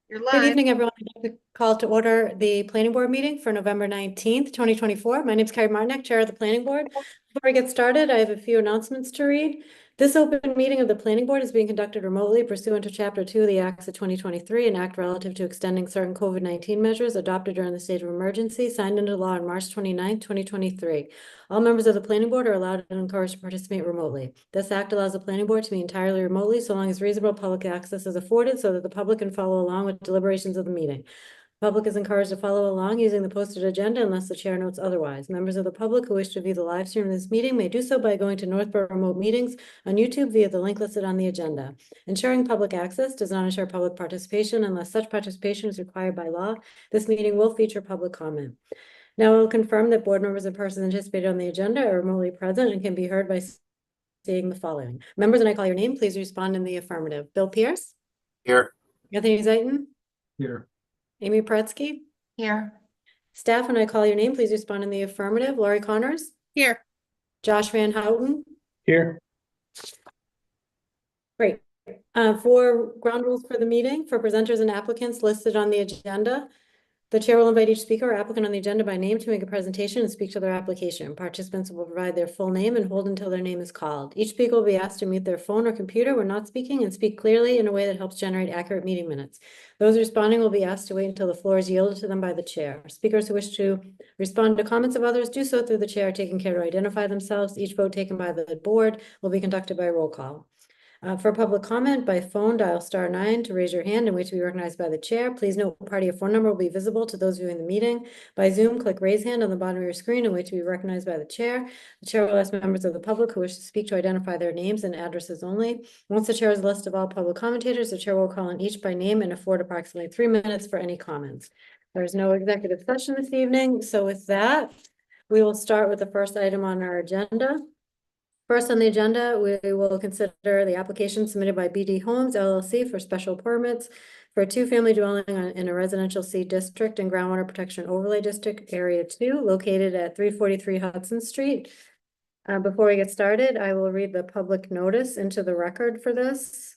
You're Good live. evening, everyone. I'd like to call to order the planning board meeting for November 19th, 2024. My name is Carrie Martinek, Chair of the Planning Board. Before I get started, I have a few announcements to read. This open meeting of the planning board is being conducted remotely pursuant to Chapter 2 of the Acts of 2023, an act relative to extending certain COVID-19 measures adopted during the state of emergency, signed into law on March 29th, 2023. All members of the planning board are allowed and encouraged to participate remotely. This act allows the planning board to meet entirely remotely so long as reasonable public access is afforded so that the public can follow along with deliberations of the meeting. Public is encouraged to follow along using the posted agenda unless the chair notes otherwise. Members of the public who wish to view the live stream of this meeting may do so by going to Northborough Remote Meetings on YouTube via the link listed on the agenda. Ensuring public access does not ensure public participation unless such participation is required by law. This meeting will feature public comment. Now I will confirm that board members and persons anticipated on the agenda are remotely present and can be heard by saying the following. Members, when I call your name, please respond in the affirmative. Bill Pierce? Here. Anthony Zaitin? Here. Amy Pretsky? Here. Staff, when I call your name, please respond in the affirmative. Lori Connors? Here. Josh Van Houten? Here. Great. For ground rules for the meeting, for presenters and applicants listed on the agenda, the chair will invite each speaker or applicant on the agenda by name to make a presentation and speak to their application. Participants will provide their full name and hold until their name is called. Each speaker will be asked to mute their phone or computer when not speaking and speak clearly in a way that helps generate accurate meeting minutes. Those responding will be asked to wait until the floor is yielded to them by the chair. Speakers who wish to respond to comments of others do so through the chair, taking care to identify themselves. Each vote taken by the board will be conducted by roll call. For public comment by phone, dial *9 to raise your hand and wait to be recognized by the chair. Please note part of your phone number will be visible to those viewing the meeting. By Zoom, click raise hand on the bottom of your screen and wait to be recognized by the chair. The chair will ask members of the public who wish to speak to identify their names and addresses only. Once the chair has a list of all public commentators, the chair will call on each by name and afford approximately 3 minutes for any comments. There's no executive session this evening, so with that, we will start with the first item on our agenda. First on the agenda, we will consider the application submitted by BD Homes LLC for special permits for a two-family dwelling in a residential C district and groundwater protection overlay district, area 2, located at 343 Hudson Street. Before we get started, I will read the public notice into the record for this.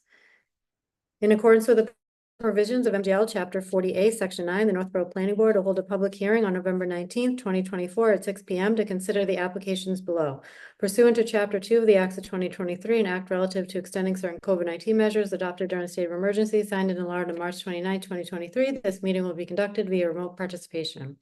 In accordance with the provisions of MGL Chapter 40A, Section 9, the Northborough Planning Board will hold a public hearing on November 19th, 2024 at 6 p.m. to consider the applications below. Pursuant to Chapter 2 of the Acts of 2023, an act relative to extending certain COVID-19 measures adopted during a state of emergency signed into law on March 29, 2023, this meeting will be conducted via remote participation.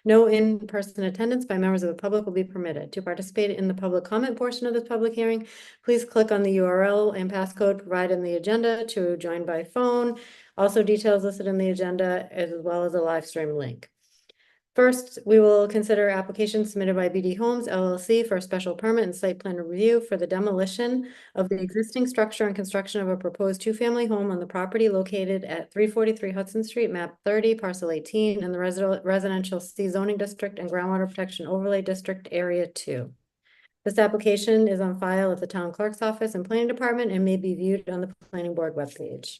No in-person attendance by members of the public will be permitted. To participate in the public comment portion of this public hearing, please click on the URL and passcode provided in the agenda to join by phone. Also, details listed in the agenda as well as a live stream link. First, we will consider applications submitted by BD Homes LLC for a special permit and site plan review for the demolition of the existing structure and construction of a proposed two-family home on the property located at 343 Hudson Street, map 30, parcel 18, in the residential C zoning district and groundwater protection overlay district, area 2. This application is on file at the town clerk's office and planning department and may be viewed on the planning board webpage.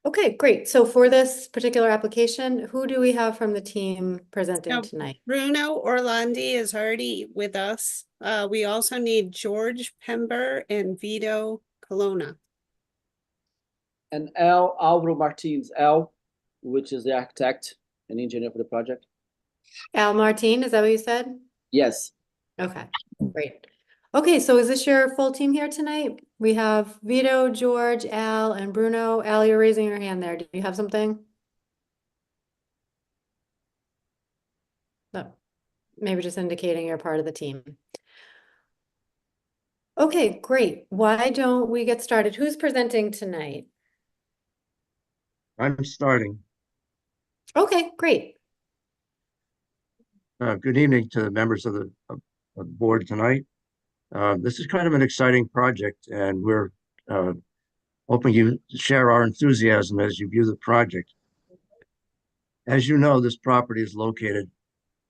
Okay, great. So for this particular application, who do we have from the team presenting tonight? Bruno Orlandi is already with us. We also need George Pember and Vito Colonna. And Alvaro Martins, which is the architect and engineer for the project. Al Martin, is that what you said? Yes. Okay, great. Okay, so is this your full team here tonight? We have Vito, George, Al, and Bruno. Al, you're raising your hand there. Do you have something? No, maybe just indicating you're part of the team. Okay, great. Why don't we get started? Who's presenting tonight? I'm starting. Okay, great. Good evening to the members of the board tonight. This is kind of an exciting project, and we're hoping you share our enthusiasm as you view the project. As you know, this property is located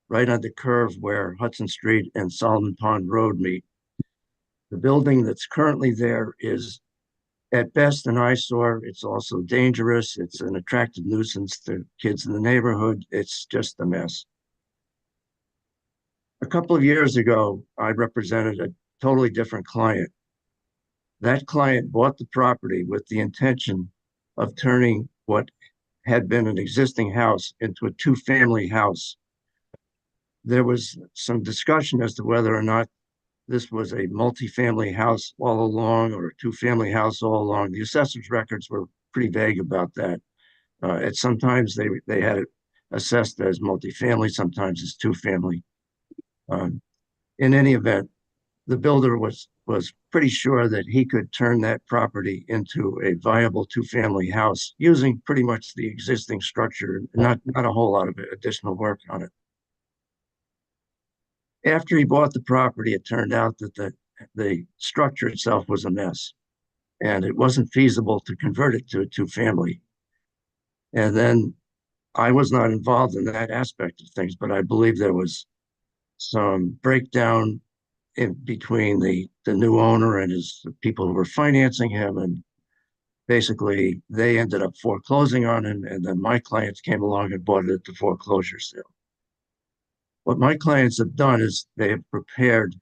right on the curve where Hudson Street and Solomon Pond Road meet. The building that's currently there is at best an eyesore. It's also dangerous. It's an attractive nuisance to kids in the neighborhood. It's just a mess. A couple of years ago, I represented a totally different client. That client bought the property with the intention of turning what had been an existing house into a two-family house. There was some discussion as to whether or not this was a multi-family house all along or a two-family house all along. The assessor's records were pretty vague about that. At sometimes they had it assessed as multifamily, sometimes as two-family. In any event, the builder was pretty sure that he could turn that property into a viable two-family house using pretty much the existing structure, not a whole lot of additional work on it. After he bought the property, it turned out that the structure itself was a mess, and it wasn't feasible to convert it to a two-family. And then I was not involved in that aspect of things, but I believe there was some breakdown in between the new owner and the people who were financing him, and basically they ended up foreclosing on him, and then my clients came along and bought it at the foreclosure sale. What my clients have done is they have prepared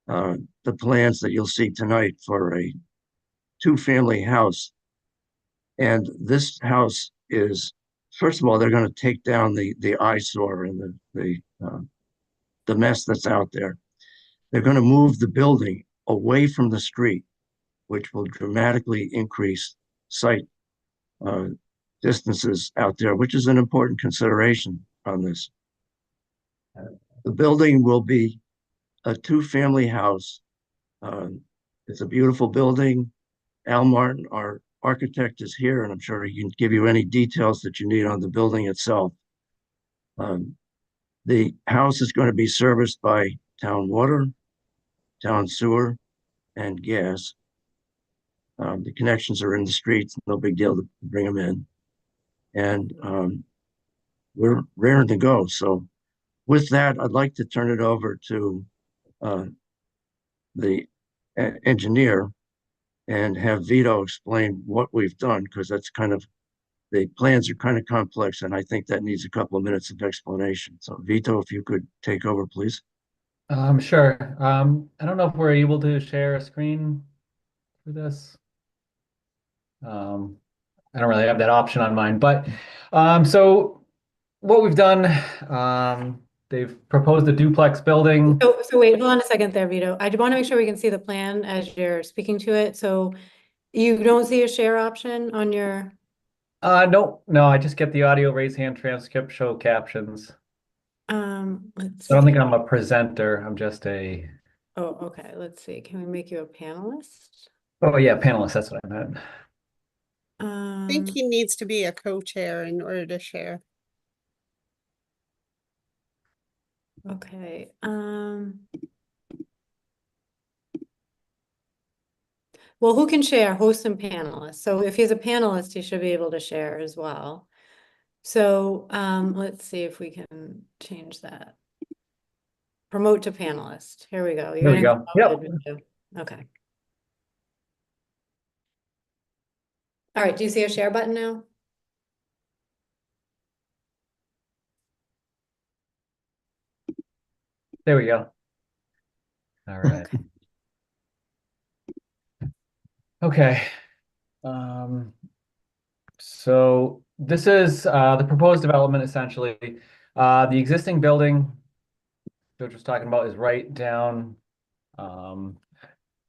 the plans that you'll see tonight for a two-family house. And this house is, first of all, they're going to take down the eyesore and the mess that's out there. They're going to move the building away from the street, which will dramatically increase sight distances out there, which is an important consideration on this. The building will be a two-family house. It's a beautiful building. Al Martin, our architect, is here, and I'm sure he can give you any details that you need on the building itself. The house is going to be serviced by town water, town sewer, and gas. The connections are in the streets, no big deal to bring them in. And we're raring to go. So with that, I'd like to turn it over to the engineer and have Vito explain what we've done, because that's kind of, the plans are kind of complex, and I think that needs a couple of minutes of explanation. So Vito, if you could take over, please. Sure. I don't know if we're able to share a screen for this. I don't really have that option on mine, but so what we've done, they've proposed a duplex building. So wait, hold on a second there, Vito. I want to make sure we can see the plan as you're speaking to it. So you don't see a share option on your, No, I just get the audio, raise hand, transcript, show captions. let's I don't see. think I'm a presenter. I'm just a, Oh, okay. Let's see. Can we make you a panelist? oh yeah, panelist. That's what I meant. I think he needs to be a co-chair in order to share. Okay. Well, who can share? Host and panelists. So if he's a panelist, he should be able to share as well. So let's see if we can change that. Promote to panelist. Here we go. There we go. Yep. Okay. All right. Do you see a share button now? There we go. All right. Okay. So this is the proposed development essentially. The existing building George was talking about is right down kind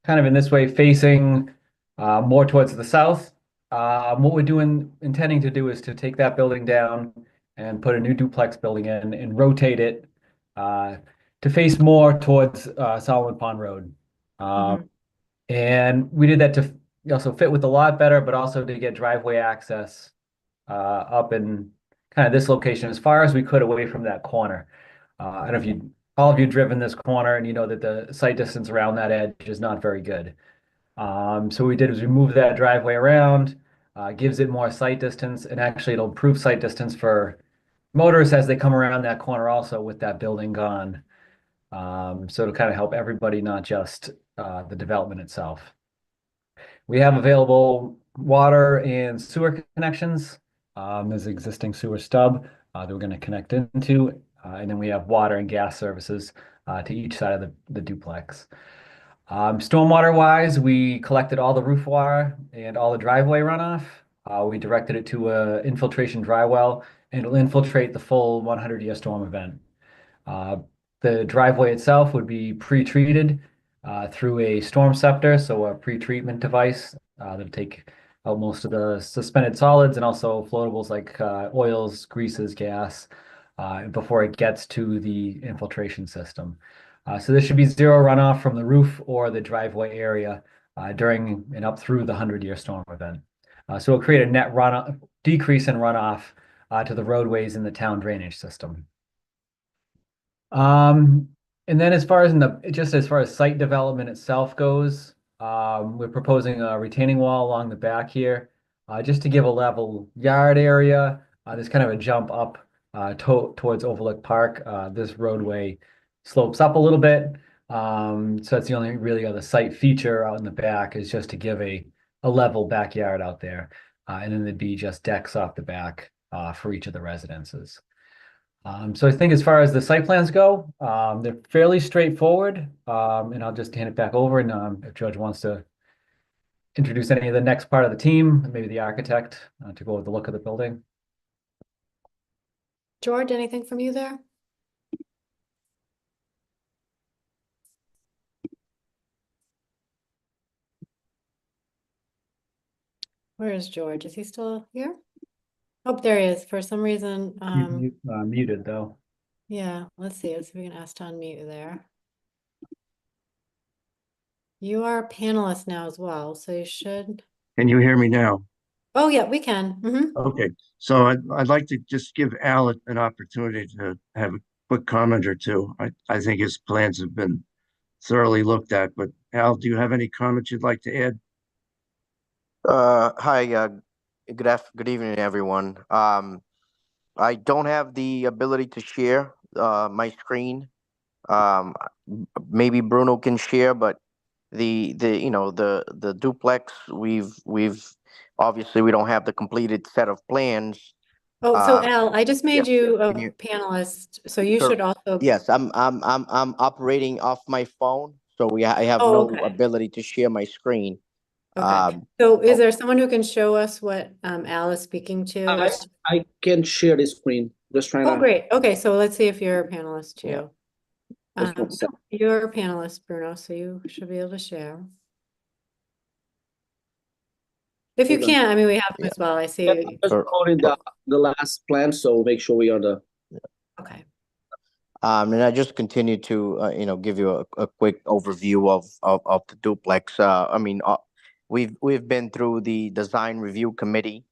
of in this way, facing more towards the south. What we're intending to do is to take that building down and put a new duplex building in and rotate it to face more towards Solomon Pond Road. And we did that to also fit with the lot better, but also to get driveway access up in kind of this location as far as we could away from that corner. I don't know if all of you driven this corner and you know that the sight distance around that edge is not very good. So what we did is we moved that driveway around, gives it more sight distance, and actually it'll improve sight distance for motorists as they come around that corner also with that building gone. So it'll kind of help everybody, not just the development itself. We have available water and sewer connections. There's an existing sewer stub that we're going to connect into, and then we have water and gas services to each side of the duplex. Stormwater wise, we collected all the roof water and all the driveway runoff. We directed it to a infiltration dry well, and it'll infiltrate the full 100-year storm event. The driveway itself would be pre-treated through a storm scepter, so a pre-treatment device that'll take out most of the suspended solids and also floatables like oils, greases, gas, before it gets to the infiltration system. So there should be zero runoff from the roof or the driveway area during and up through the 100-year storm event. So it'll create a net runoff decrease in runoff to the roadways in the town drainage system. And then as far as site development itself goes, we're proposing a retaining wall along the back here, just to give a level yard area. There's kind of a jump up towards Overlook Park. This roadway slopes up a little bit. So that's the only really other site feature out in the back, is just to give a level backyard out there. And then there'd be just decks off the back for each of the residences. So I think as far as the site plans go, they're fairly straightforward. And I'll just hand it back over, and if George wants to introduce any of the next part of the team, maybe the architect, to go over the look of the building. George, anything from you there? Where is George? Is he still here? Oh, there he is. For some reason, Muted though. yeah, let's see if we can ask to unmute there. You are a panelist now as well, so you should. Can you hear me now? Oh, yeah, we can. Okay, so I'd like to just give Al an opportunity to have a quick comment or two. I think his plans have been thoroughly looked at, but Al, do you have any comments you'd like to add? Hi, good evening, everyone. I don't have the ability to share my screen. Maybe Bruno can share, but the duplex, we've obviously we don't have the completed set of plans. Oh, so Al, I just made yeah, you a can you- panelist, so you Sure. should also. Yes, I'm operating off my phone, so I have Oh, no okay. ability to share my screen. Okay. So is there someone who can show us what Al is speaking to? I can share the screen. Just trying Oh, to. great. Okay, so let's see if you're a panelist too. Just one sec. You're a panelist, Bruno, so you should be able to share. If you Hold on. can't, I mean, we have them Yeah. as well. I see. Yeah, I'm just calling the last plan, so make sure we are the. Okay. And I just continue to give you a quick overview of the duplex. We've been through the design review committee,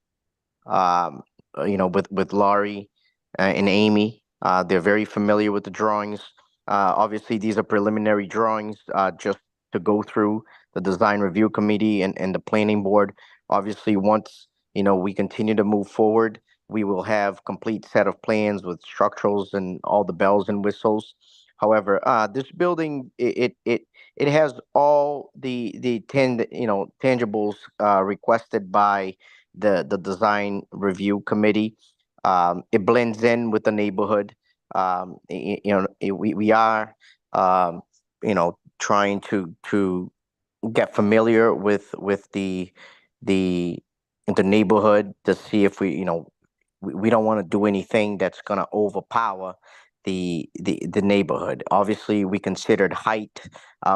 with Laurie and Amy. They're very familiar with the drawings. Obviously, these are preliminary drawings, just to go through the design review committee and the planning board. Obviously, once we continue to move forward, we will have complete set of plans with structurals and all the bells and whistles. However, this building, it has all the tangibles requested by the design review committee. It blends in with the neighborhood. We are trying to get familiar with the the neighborhood to see if we don't want to do anything that's going to overpower the neighborhood. Obviously, we considered height.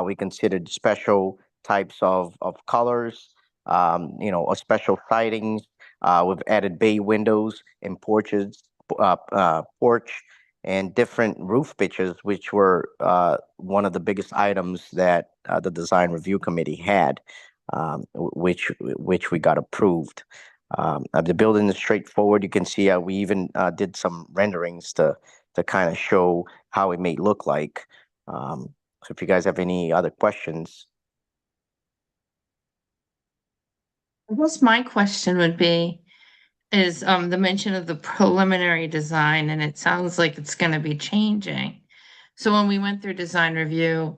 We considered special types of colors. Special sidings. We've added bay windows and porches, porch, and different roof pitches, which were one of the biggest items that the design review committee had, which we got approved. The building is straightforward. You can see we even did some renderings to kind of show how it may look like. So if you guys have any other questions. I guess my question would be, is the mention of the preliminary design, and it sounds like it's going to be changing. So when we went through design review,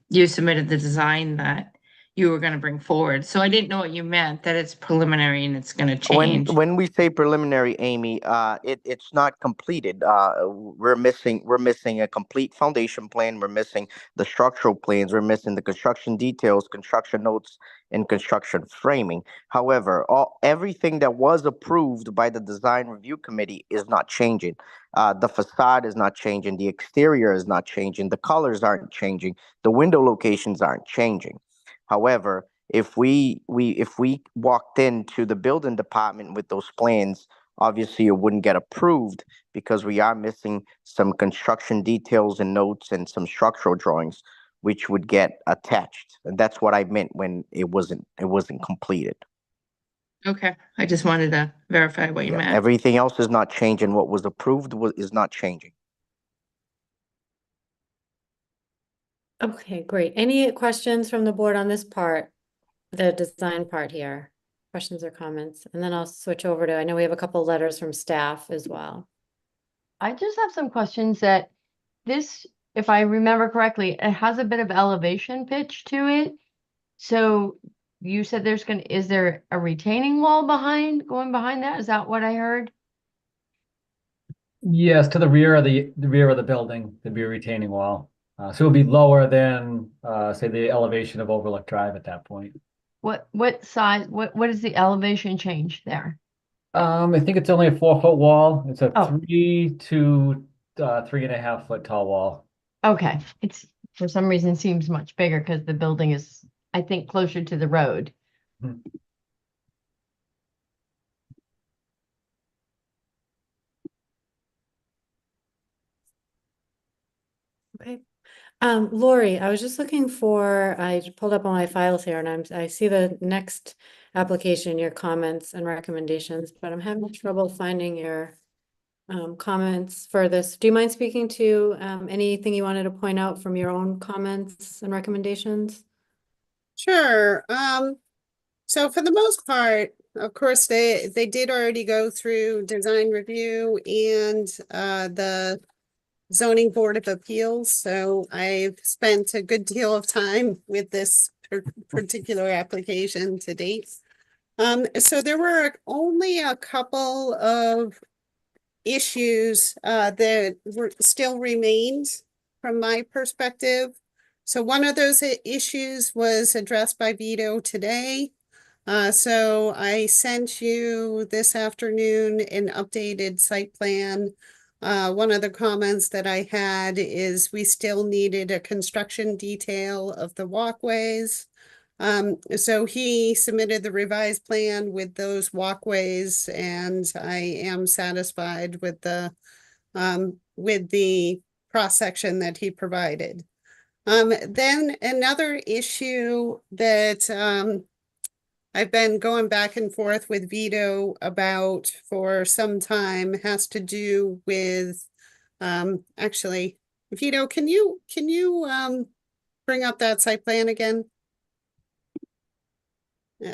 you submitted the design that you were gonna bring forward. So I didn't know what you meant, that it's preliminary and it's gonna When change. when we say preliminary, Amy, it's not completed. We're missing a complete foundation plan. We're missing the structural plans. We're missing the construction details, construction notes, and construction framing. However, everything that was approved by the design review committee is not changing. The facade is not changing. The exterior is not changing. The colors aren't changing. The window locations aren't changing. However, if we walked into the building department with those plans, obviously it wouldn't get approved because we are missing some construction details and notes and some structural drawings which would get attached. And that's what I meant when it wasn't completed. Okay, I just wanted to verify what you Yeah, meant. everything else is not changing. What was approved is not changing. Okay, great. Any questions from the board on this part, the design part here? Questions or comments? And then I'll switch over to, I know we have a couple letters from staff as well. I just have some questions that this, if I remember correctly, it has a bit of elevation pitch to it. So you said is there a retaining wall going behind that? Is that what I heard? Yes, to the rear of the rear of the building, there'd be a retaining wall. So it would be lower than, say, the elevation of Overlook Drive at that point. What size, what is the elevation change there? I think it's only a 4-foot wall. It's a Oh. 3 to 3.5 foot tall wall. Okay, it's for some reason seems much bigger because the building is, I think, closer to the road. Mhm. Okay. Lori, I was just looking for, I pulled up all my files here and I see the next application, your comments and recommendations, but I'm having trouble finding your comments for this. Do you mind speaking to anything you wanted to point out from your own comments and recommendations? Sure. So for the most part, of course, they did already go through design review and the zoning board of appeals. So I've spent a good deal of time with this particular application to date. So there were only a couple of issues that still remained from my perspective. So one of those issues was addressed by Vito today. So I sent you this afternoon an updated site plan. One of the comments that I had is we still needed a construction detail of the walkways. So he submitted the revised plan with those walkways, and I am satisfied with the cross-section that he provided. Then another issue that I've been going back and forth with Vito about for some time has to do with, actually, Vito, can you bring up that site plan again?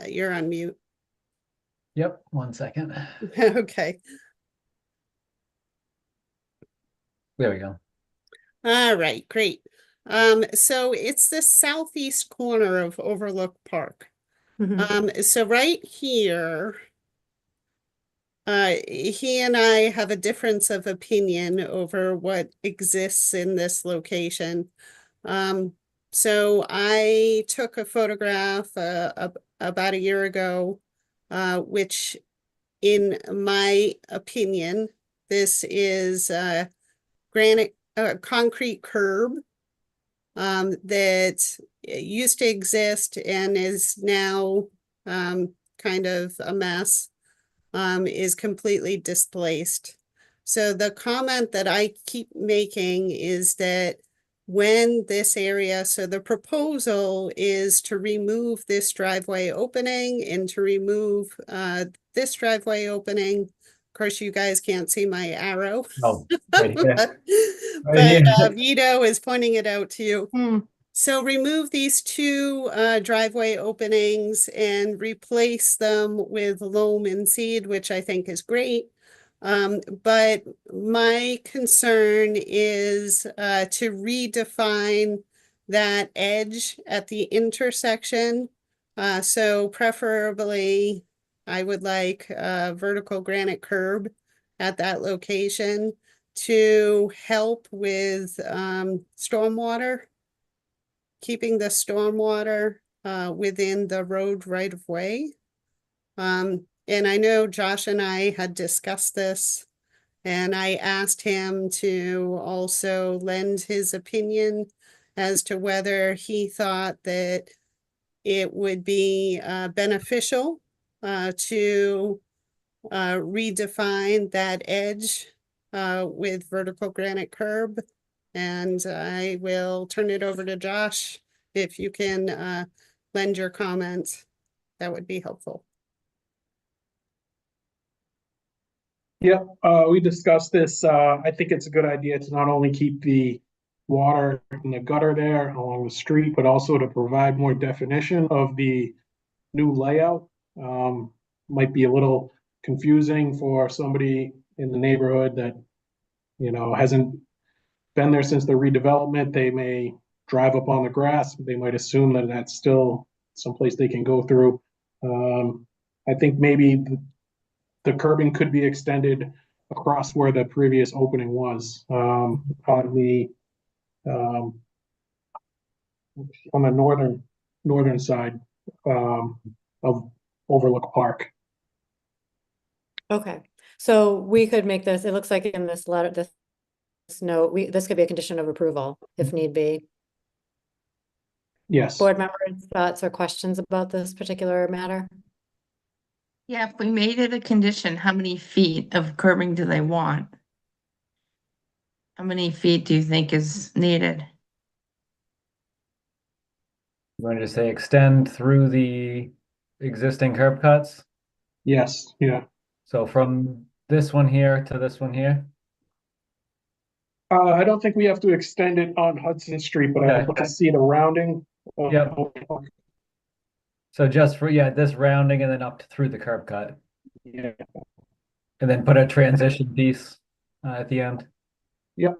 You're on mute. Yep, 1 second. Okay. There we go. All right, great. So it's the southeast corner of Overlook Park. So right here, he and I have a difference of opinion over what exists in this location. So I took a photograph about a year ago, which in my opinion, this is granite concrete curb that used to exist and is now kind of a mess, is completely displaced. So the comment that I keep making is that when this area, so the proposal is to remove this driveway opening and to remove this driveway opening. Of course, you guys can't see my arrow. Oh, right here. but Vito is pointing it out to you. Hmm. So remove these two driveway openings and replace them with loam and seed, which I think is great. But my concern is to redefine that edge at the intersection. So preferably, I would like a vertical granite curb at that location to help with stormwater, keeping the stormwater within the road right of way. And I know Josh and I had discussed this, and I asked him to also lend his opinion as to whether he thought that it would be beneficial to redefine that edge with vertical granite curb. And I will turn it over to Josh. If you can lend your comments, that would be helpful. Yeah, we discussed this. I think it's a good idea to not only keep the water in the gutter there along the street, but also to provide more definition of the new layout. Might be a little confusing for somebody in the neighborhood that, hasn't been there since the redevelopment. They may drive up on the grass. They might assume that that's still someplace they can go through. I think maybe the curbing could be extended across where the previous opening was, on the northern side of Overlook Park. Okay, so we could make this, it looks like in this letter, this note, this could be a condition of approval if need be. Yes. Board members, thoughts or questions about this particular matter? Yeah, if we made it a condition, how many feet of curbing do they want? How many feet do you think is needed? You want to just say extend through the existing curb cuts? Yes. Yeah. So from this one here to this one here? I don't think we have to extend it on Hudson Street, but I'd like to see the rounding. Yep. So just for, this rounding and then up through the curb cut. Yeah. And then put a transition piece at the end. Yep.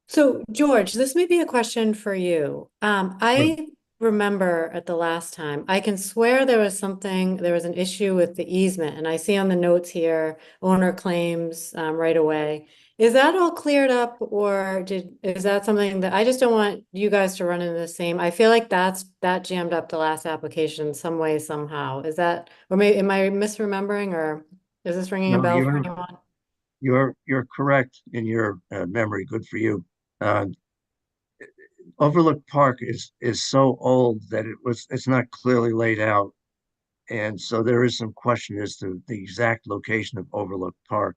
So George, this may be a question for you. I remember at the last time, I can swear there was an issue with the easement, and I see on the notes here, owner claims right away. Is that all cleared up, or is that something that I just don't want you guys to run into the same? I feel like that jammed up the last application some way, somehow. Is that, or maybe am I misremembering, or is this ringing a No, bell for anyone? You're correct in your memory. Good for you. Overlook Park is so old that it's not clearly laid out, and so there is some question as to the exact location of Overlook Park.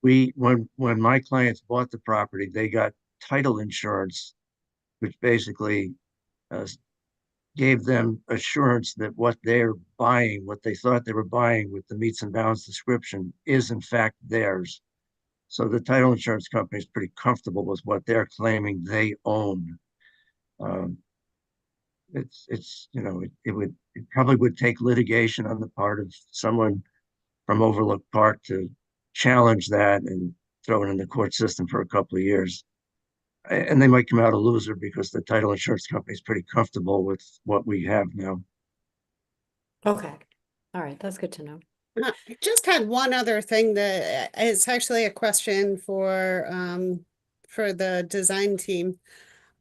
When my clients bought the property, they got title insurance, which basically gave them assurance that what they're buying, what they thought they were buying with the meets and bounds description, is in fact theirs. So the title insurance company is pretty comfortable with what they're claiming they own. It probably would take litigation on the part of someone from Overlook Park to challenge that and throw it in the court system for a couple of years. And they might come out a loser because the title insurance company is pretty comfortable with what we have now. Okay, all right, that's good to know. I just had one other thing that is actually a question for the design team.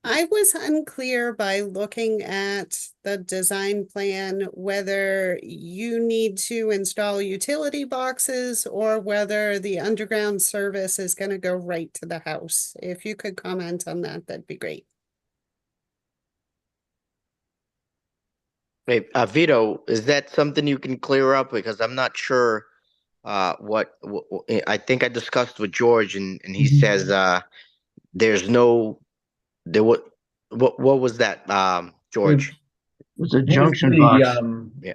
I was unclear by looking at the design plan whether you need to install utility boxes or whether the underground service is going to go right to the house. If you could comment on that, that'd be great. Hey, Vito, is that something you can clear up? Because I'm not sure what I think I discussed with George, and he says there's no there what was that, George? It's a It was junction the box.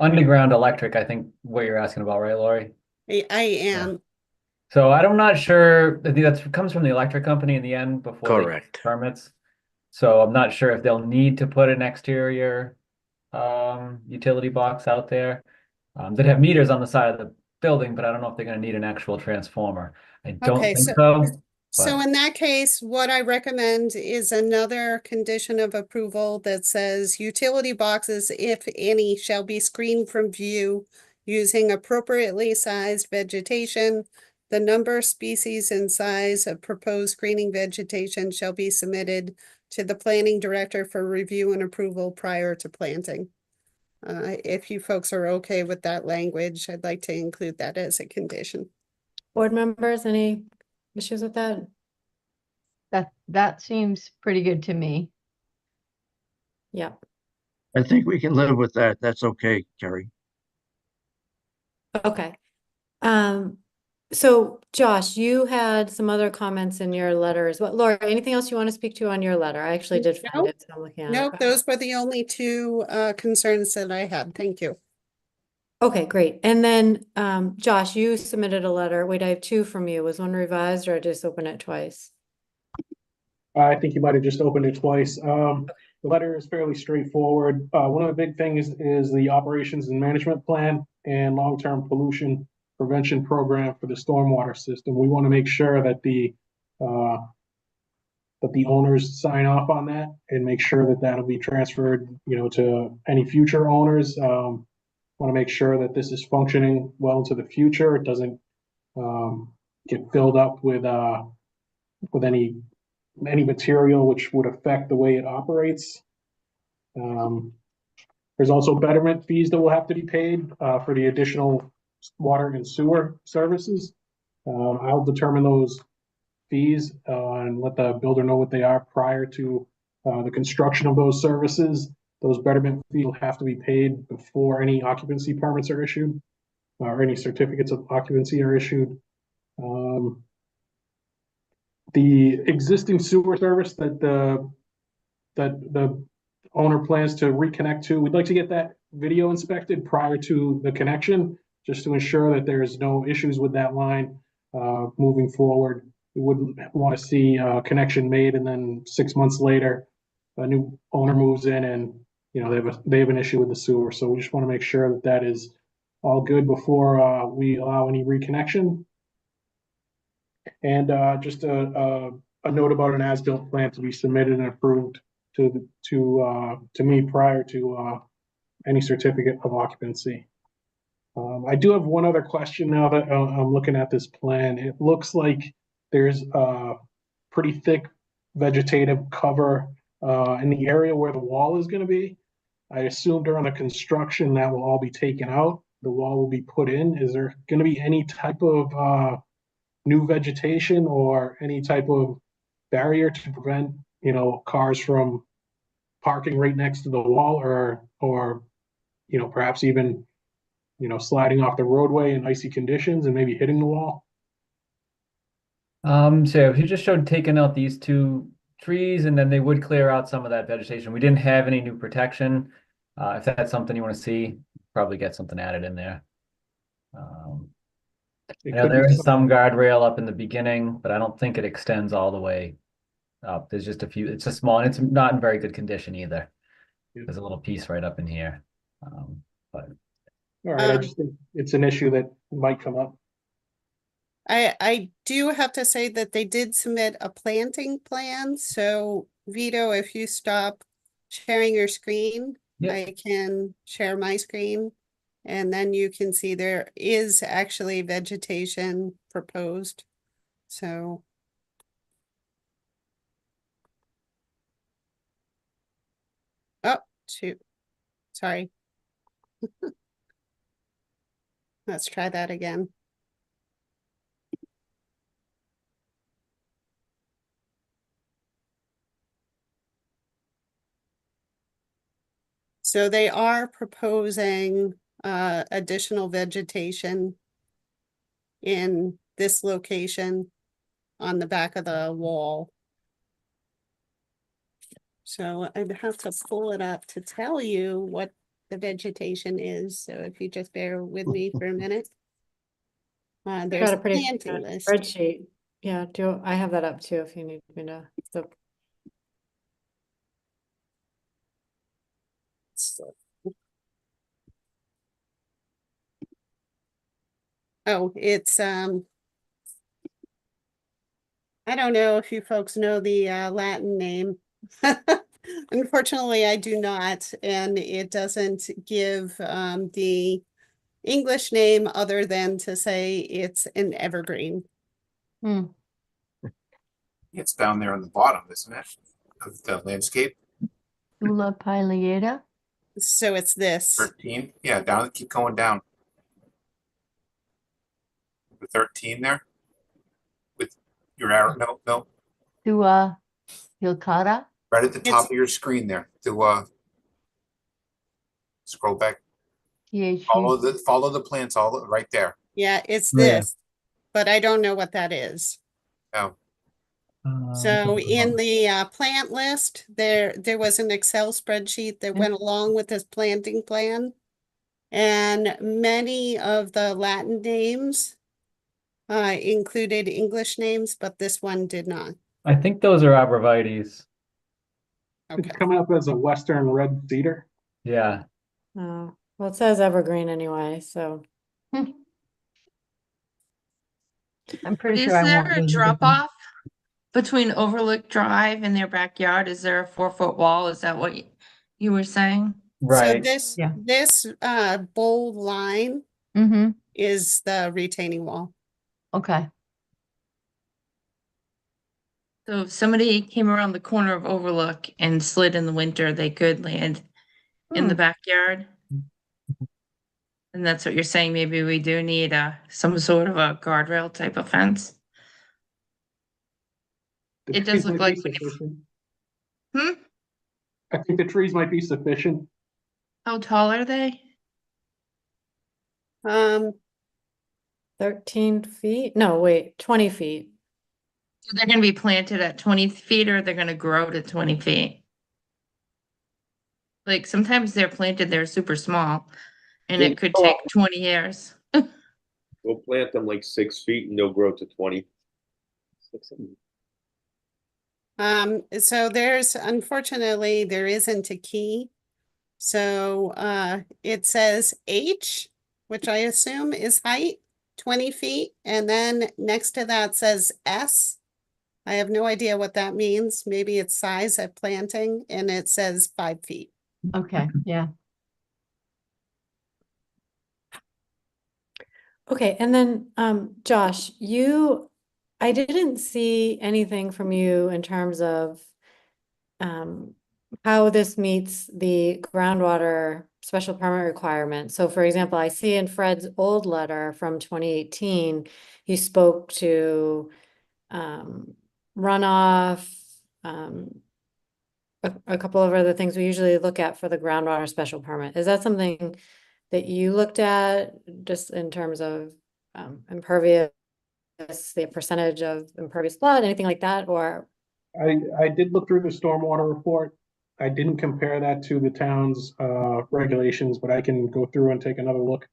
underground electric, I think what you're asking about, right, Lori? I am. So I'm not sure. I think that comes from the electric company in the end before they get permits. So I'm not sure if they'll need to put an exterior utility box out there. That have meters on the side of the building, but I don't know if they're going to need an actual transformer. I don't think so. So But in that case, what I recommend is another condition of approval that says utility boxes, if any, shall be screened from view using appropriately sized vegetation. The number, species, and size of proposed screening vegetation shall be submitted to the planning director for review and approval prior to planting. If you folks are okay with that language, I'd like to include that as a condition. Board members, any issues with that? That seems pretty good to me. Yeah, I think we can live with that. That's okay, Kerry. okay. So Josh, you had some other comments in your letter as well. Laura, anything else you want to speak to on your letter? I actually did find Nope. it, so I'm looking at Nope, it. those were the only two concerns that I had. Thank you. Okay, great. And then, Josh, you submitted a letter. Wait, I have two from you. Was one revised or I just opened it twice? I think you might have just opened it twice. The letter is fairly straightforward. One of the big things is the operations and management plan and long-term pollution prevention program for the stormwater system. We want to make sure that the owners sign off on that and make sure that that'll be transferred, to any future owners. Want to make sure that this is functioning well into the future. It doesn't get filled up with any material which would affect the way it operates. There's also betterment fees that will have to be paid for the additional water and sewer services. I'll determine those fees and let the builder know what they are prior to the construction of those services. Those betterment fees will have to be paid before any occupancy permits are issued or any certificates of occupancy are issued. The existing sewer service that the owner plans to reconnect to, we'd like to get that video inspected prior to the connection, just to ensure that there's no issues with that line moving forward. We wouldn't want to see a connection made and then 6 months later, a new owner moves in and they have an issue with the sewer. So we just want to make sure that that is all good before we allow any reconnection. And just a note about an as-built plan to be submitted and approved to me prior to any certificate of occupancy. I do have one other question now that I'm looking at this plan. It looks like there's a pretty thick vegetative cover in the area where the wall is going to be. I assume during the construction that will all be taken out. The wall will be put in. Is there going to be any type of new vegetation or any type of barrier to prevent, cars from parking right next to the wall or perhaps even, sliding off the roadway in icy conditions and maybe hitting the wall? So he just showed taking out these two trees and then they would clear out some of that vegetation. We didn't have any new protection. If that's something you want to see, probably get something added in there. It I know could be there is some- some guardrail up in the beginning, but I don't think it extends all the way up. There's just a few, it's a small, and it's not in very good condition either. Yeah. There's a little piece right up in here. But All right, I just think it's an issue that might come up. I do have to say that they did submit a planting plan, so Vito, if you stop sharing your screen, Yep. I can share my screen. And then you can see there is actually vegetation proposed. So. Oh, shoot. Sorry. Let's try that again. So they are proposing additional vegetation in this location on the back of the wall. So I'd have to pull it up to tell you what the vegetation is. So if you just bear with me for a minute. There's Got a a pretty planting list. spreadsheet. Yeah, I have that up too if you need me to. So Oh, it's I don't know if you folks know the Latin name. Unfortunately, I do not, and it doesn't give the English name other than to say it's an evergreen. Hmm. It's down there on the bottom, isn't it? Of the landscape. Tula pileata. So it's this. 13. Yeah, down. Keep going down. The 13 there. With your arrow. No, no. Tua hilcata. Right at the top It's- of your screen there. To scroll back. Follow the plants all right there. Yeah, it's Oh, yeah. this, but I don't know what that is. Oh, So in the plant list, there was an Excel spreadsheet that went along with this planting plan. And many of the Latin names included English names, but this one did not. I think those are arborvitaes. Okay. It's coming up as a western red cedar. Yeah. Oh, well, it says evergreen anyway, so. I'm pretty Is sure I there want a those drop different- off between Overlook Drive and their backyard? Is there a 4-foot wall? Is that what you were saying? So Right. this bold line Mm-hmm. is the retaining wall. Okay. So if somebody came around the corner of Overlook and slid in the winter, they could land in the backyard. And that's what you're saying. Maybe we do need some sort of a guardrail type of fence. The It does trees look might be like when you- sufficient. Hmm? I think the trees might be sufficient. How tall are they? 13 feet? No, wait, 20 feet. So they're going to be planted at 20 feet or they're going to grow to 20 feet? Like sometimes they're planted, they're super small and it could take 20 years. We'll plant them like 6 feet and they'll grow to 20. So unfortunately, there isn't a key. So it says H, which I assume is height, 20 feet. And then next to that says S. I have no idea what that means. Maybe it's size at planting, and it says 5 feet. Okay, yeah. Okay, and then Josh, I didn't see anything from you in terms of how this meets the groundwater special permit requirement. So for example, I see in Fred's old letter from 2018, he spoke to runoff, a couple of other things we usually look at for the groundwater special permit. Is that something that you looked at just in terms of impervious, the percentage of impervious flood, anything like that, or? I did look through the stormwater report. I didn't compare that to the town's regulations, but I can go through and take another look.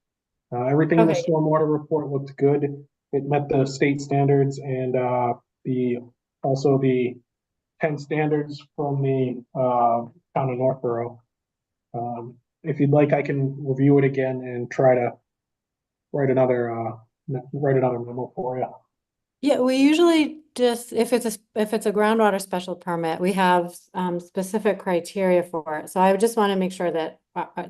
Everything in the Okay. stormwater report looked good. It met the state standards and also the 10 standards from the town of Northborough. If you'd like, I can review it again and try to write another memo for you. Yeah, we usually just, if it's a groundwater special permit, we have specific criteria for it. So I would just want to make sure that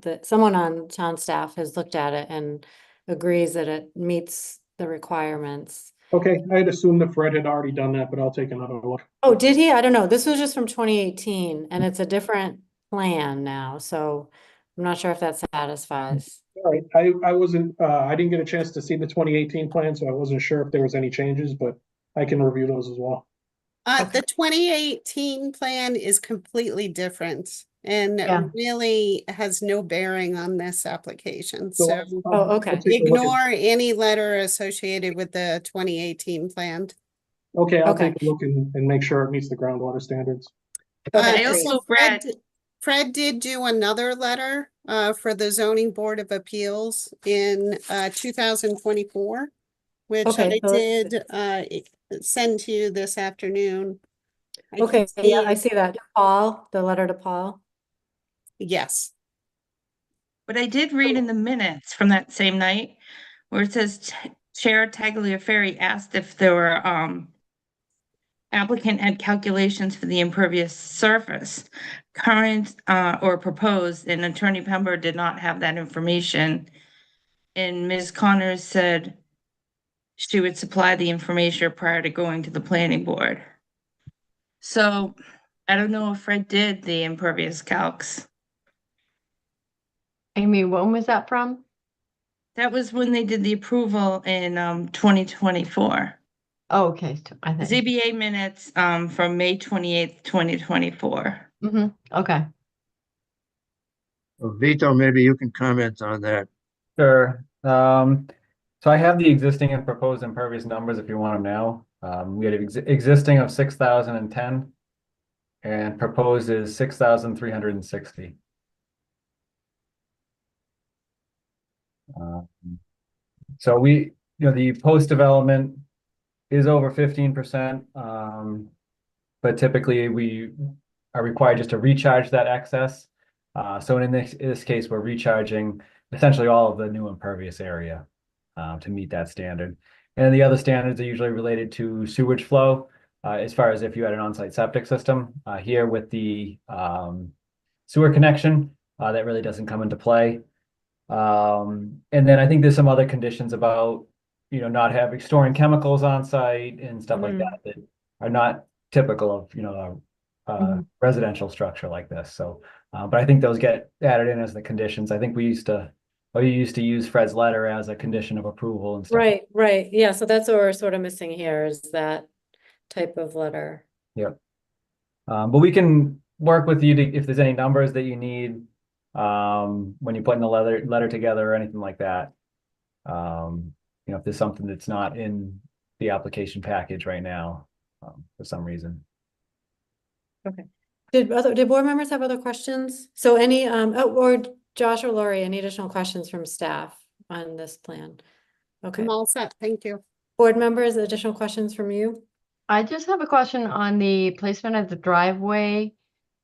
that someone on town staff has looked at it and agrees that it meets the requirements. Okay, I had assumed that Fred had already done that, but I'll take another look. Oh, did he? I don't know. This was just from 2018 and it's a different plan now, so I'm not sure if that satisfies. All right, I wasn't, I didn't get a chance to see the 2018 plan, so I wasn't sure if there was any changes, but I can review those as well. The 2018 plan is completely different and Yeah. really has no bearing on this application. So So Oh, okay. I'll take a look at- ignore any letter associated with the 2018 plan. Okay, I'll Okay. take a look and make sure it meets the groundwater standards. Okay, I great. also Fred, read, Fred did do another letter for the zoning board of appeals in 2024, which Okay, I so- did send to you this afternoon. I can Okay, yeah, I see- see that. Paul, the letter to Paul. Yes. but I did read in the minutes from that same night where it says Chair Tagliaferri asked if there were applicant had calculations for the impervious surface. Current or proposed, and Attorney Pember did not have that information. And Ms. Connors said she would supply the information prior to going to the planning board. So I don't know if Fred did the impervious calcs. Amy, when was that from? That was when they did the approval in 2024. Oh, okay, I think. ZBA minutes from May 28th, 2024. Okay. Well, Vito, maybe you can comment on that. Sure. So I have the existing and proposed impervious numbers if you want them now. We had existing of 6,010 and proposed is 6,360. So the post development is over 15%. But typically we are required just to recharge that excess. So in this case, we're recharging essentially all of the new impervious area to meet that standard. And the other standards are usually related to sewage flow, as far as if you had an on-site septic system. Here with the sewer connection, that really doesn't come into play. And then I think there's some other conditions about, not storing chemicals on site and stuff like that are not typical of, a residential structure like this. So, but I think those get added in as the conditions. I think you used to use Fred's letter as a condition of approval and stuff. Right. Yeah, so that's what we're sort of missing here is that type of letter. Yep. But we can work with you if there's any numbers that you need when you're putting the letter together or anything like that. If there's something that's not in the application package right now for some reason. Okay. Did board members have other questions? So any, or Josh or Lori, any additional questions from staff on this plan? Okay. I'm all set. Thank you. Board members, additional questions from you? I just have a question on the placement of the driveway.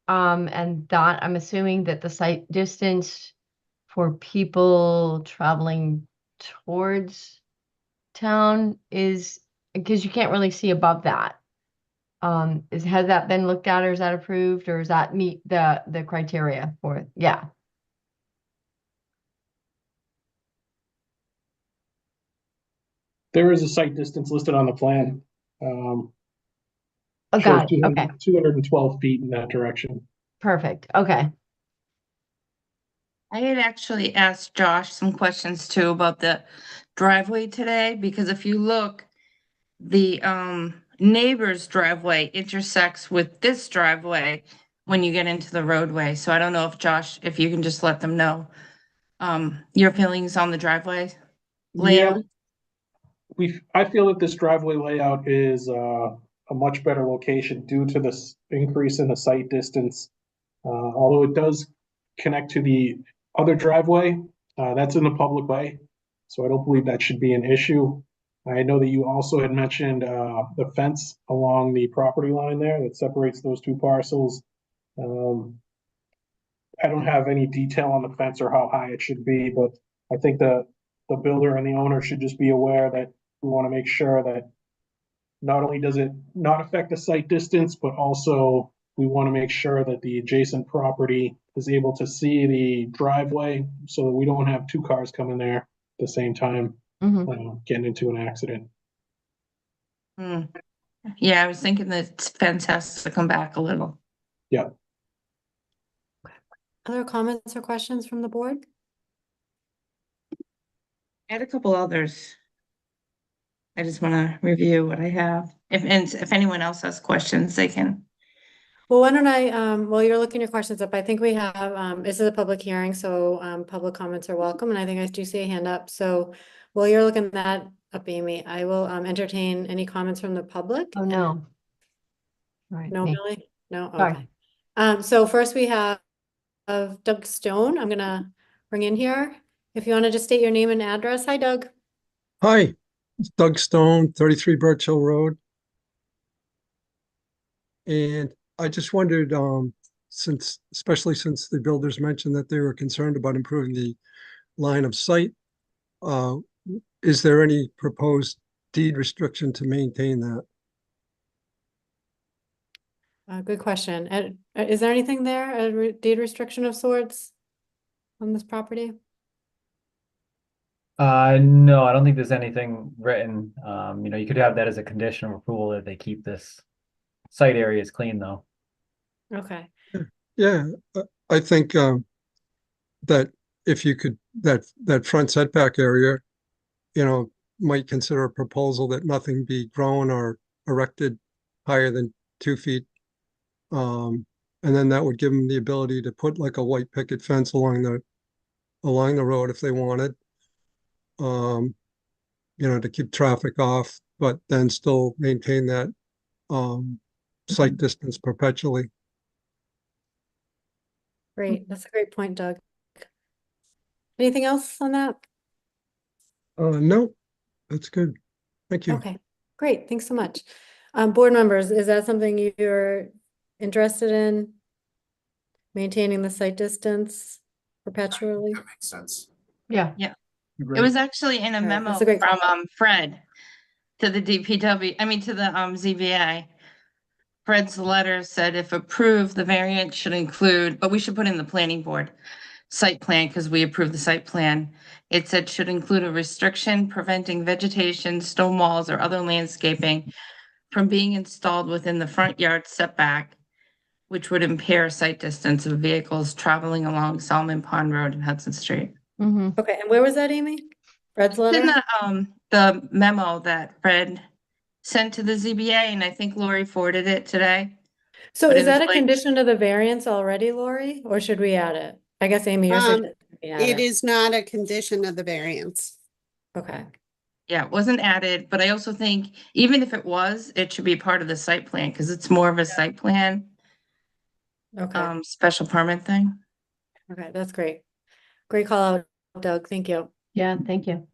And that I'm assuming that the site distance for people traveling towards town is, because you can't really see above that. Has that been looked at or is that approved or does that meet the criteria for it? Yeah. There is a site distance listed on the plan. Oh, got it. Okay, 212 feet in that direction. perfect. Okay. I had actually asked Josh some questions too about the driveway today, because if you look, the neighbor's driveway intersects with this driveway when you get into the roadway. So I don't know if Josh, if you can just let them know your feelings on the driveway layout. I feel that this driveway layout is a much better location due to this increase in the site distance. Although it does connect to the other driveway, that's in the public way. So I don't believe that should be an issue. I know that you also had mentioned the fence along the property line there that separates those two parcels. I don't have any detail on the fence or how high it should be, but I think the builder and the owner should just be aware that we want to make sure that not only does it not affect the site distance, but also we want to make sure that the adjacent property is able to see the driveway so that we don't have two cars coming there at the same time, getting into an accident. Yeah, I was thinking that fence has to come back a little. Yeah. Other comments or questions from the board? I had a couple others. I just want to review what I have. If anyone else has questions, they can. Well, why don't I, while you're looking your questions up, I think we have, this is a public hearing, so public comments are welcome, and I think I do see a hand up. So while you're looking that up, Amy, I will entertain any comments from the public. Oh, no. Right. No, me. really? No? Sorry. Okay. So first we have Doug Stone. I'm gonna bring in here. If you want to just state your name and address. Hi, Doug. Hi, it's Doug Stone, 33 Birch Hill Road. And I just wondered, especially since the builders mentioned that they were concerned about improving the line of sight, is there any proposed deed restriction to maintain that? Good question. Is there anything there, a deed restriction of sorts on this property? No, I don't think there's anything written. You could have that as a condition of approval that they keep this site areas clean though. Okay, Yeah, I think that if you could, that front setback area, might consider a proposal that nothing be grown or erected higher than 2 feet. And then that would give them the ability to put like a white picket fence along the road if they wanted. To keep traffic off, but then still maintain that sight distance perpetually. great. That's a great point, Doug. Anything else on that? No, that's good. Thank you. Okay, great. Thanks so much. Board members, is that something you're interested in? Maintaining the sight distance perpetually? That makes sense. Yeah. It was actually in a All right, memo that's a great- from Fred to the DPW, I mean, to the ZBA. Fred's letter said if approved, the variance should include, but we should put in the planning board site plan because we approved the site plan. It said should include a restriction preventing vegetation, stone walls, or other landscaping from being installed within the front yard setback, which would impair sight distance of vehicles traveling along Solomon Pond Road and Hudson Street. Mm-hmm. Okay, and where was that, Amy? Fred's It's in letter? the memo that Fred sent to the ZBA, and I think Lori forwarded it today. So Put is in that a place. condition of the variance already, Lori, or should we add it? I guess Amy, you're suggesting we add It it. is not a condition of the variance. Okay, Yeah, it wasn't added, but I also think even if it was, it should be part of the site plan because it's more of a site plan okay, special permit thing. okay, that's great. Great call out, Doug, thank you. Yeah, thank you.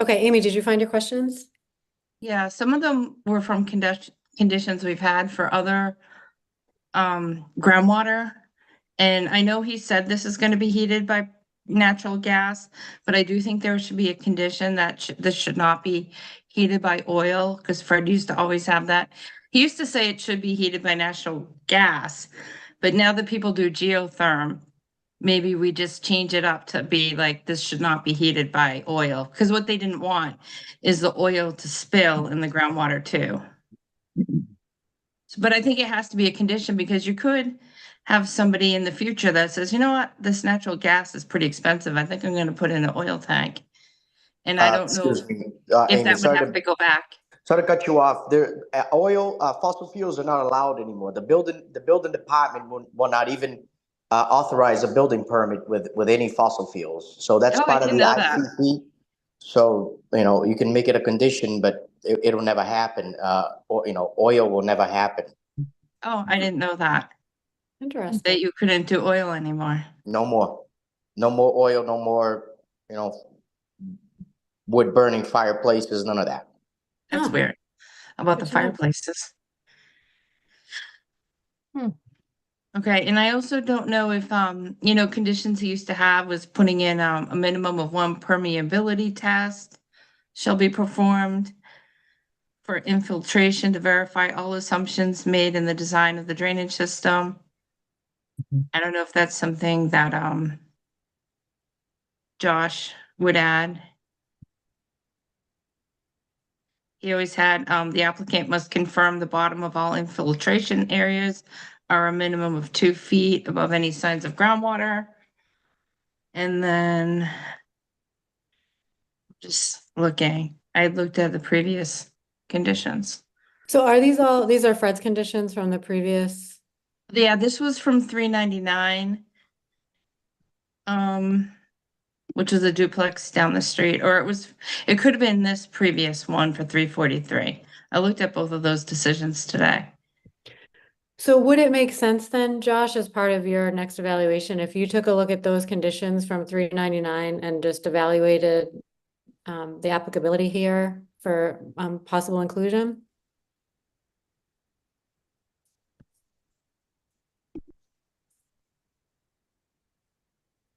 Okay, Amy, did you find your questions? Yeah, some of them were from conditions we've had for other groundwater. And I know he said this is going to be heated by natural gas, but I do think there should be a condition that this should not be heated by oil, because Fred used to always have that. He used to say it should be heated by natural gas, but now that people do geotherm, maybe we just change it up to be like, this should not be heated by oil, because what they didn't want is the oil to spill in the groundwater too. But I think it has to be a condition because you could have somebody in the future that says, you know what, this natural gas is pretty expensive. I think I'm gonna put in an oil tank. And I don't know Excuse me, if Amy, that would sorry have to to, go back. sorry to cut you off. Fossil fuels are not allowed anymore. The building department will not even authorize a building permit with any fossil fuels. So that's Oh, I part of didn't the know that. ICC. So, you can make it a condition, but it'll never happen. Or, oil will never happen. Oh, I didn't know that Interesting. you couldn't do oil anymore. No more. No more oil, no more, wood burning fireplaces, none of that. That's Oh, weird about the good to know. fireplaces. Hmm. Okay, and I also don't know if, conditions he used to have was putting in a minimum of one permeability test shall be performed for infiltration to verify all assumptions made in the design of the drainage system. I don't know if that's something that Josh would add. He always had the applicant must confirm the bottom of all infiltration areas are a minimum of 2 feet above any signs of groundwater. And then just looking, I looked at the previous conditions. So are these are Fred's conditions from the previous? Yeah, this was from 399. Which is a duplex down the street, or it could have been this previous one for 343. I looked at both of those decisions today. So would it make sense then, Josh, as part of your next evaluation, if you took a look at those conditions from 399 and just evaluated the applicability here for possible inclusion?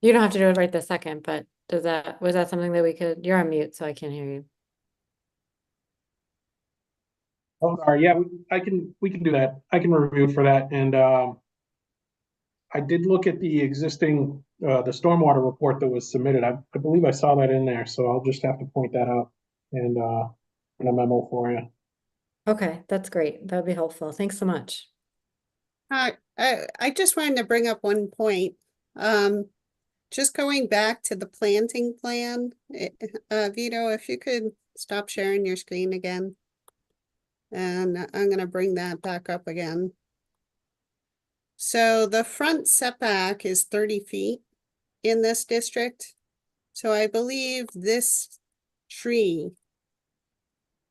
You don't have to do it right this second, but was that something that we could, you're on mute, so I can't hear you. Oh, sorry, yeah, we can do that. I can review it for that, and, I did look at the existing, the stormwater report that was submitted. I believe I saw that in there, so I'll just have to point that out and, in a memo for you. Okay, that's great. That'd be helpful. Thanks so much. I just wanted to bring up one point. Just going back to the planting plan, Vito, if you could stop sharing your screen again. And I'm gonna bring that back up again. So the front setback is 30 feet in this district. So I believe this tree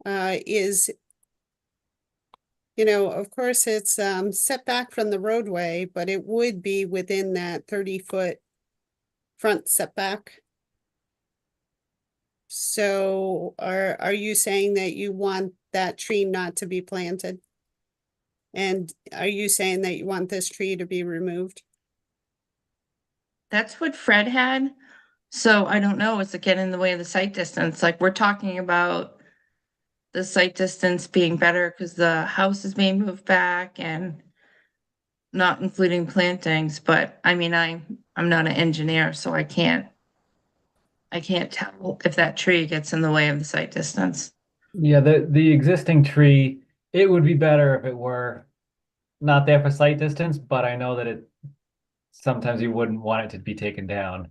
is, of course, it's set back from the roadway, but it would be within that 30-foot front setback. So are you saying that you want that tree not to be planted? And are you saying that you want this tree to be removed? That's what Fred had. So I don't know, is it getting in the way of the sight distance? Like, we're talking about the sight distance being better because the house is being moved back and not including plantings, but I mean, I'm not an engineer, so I can't tell if that tree gets in the way of the sight distance. Yeah, the existing tree, it would be better if it were not there for sight distance, but I know that sometimes you wouldn't want it to be taken down.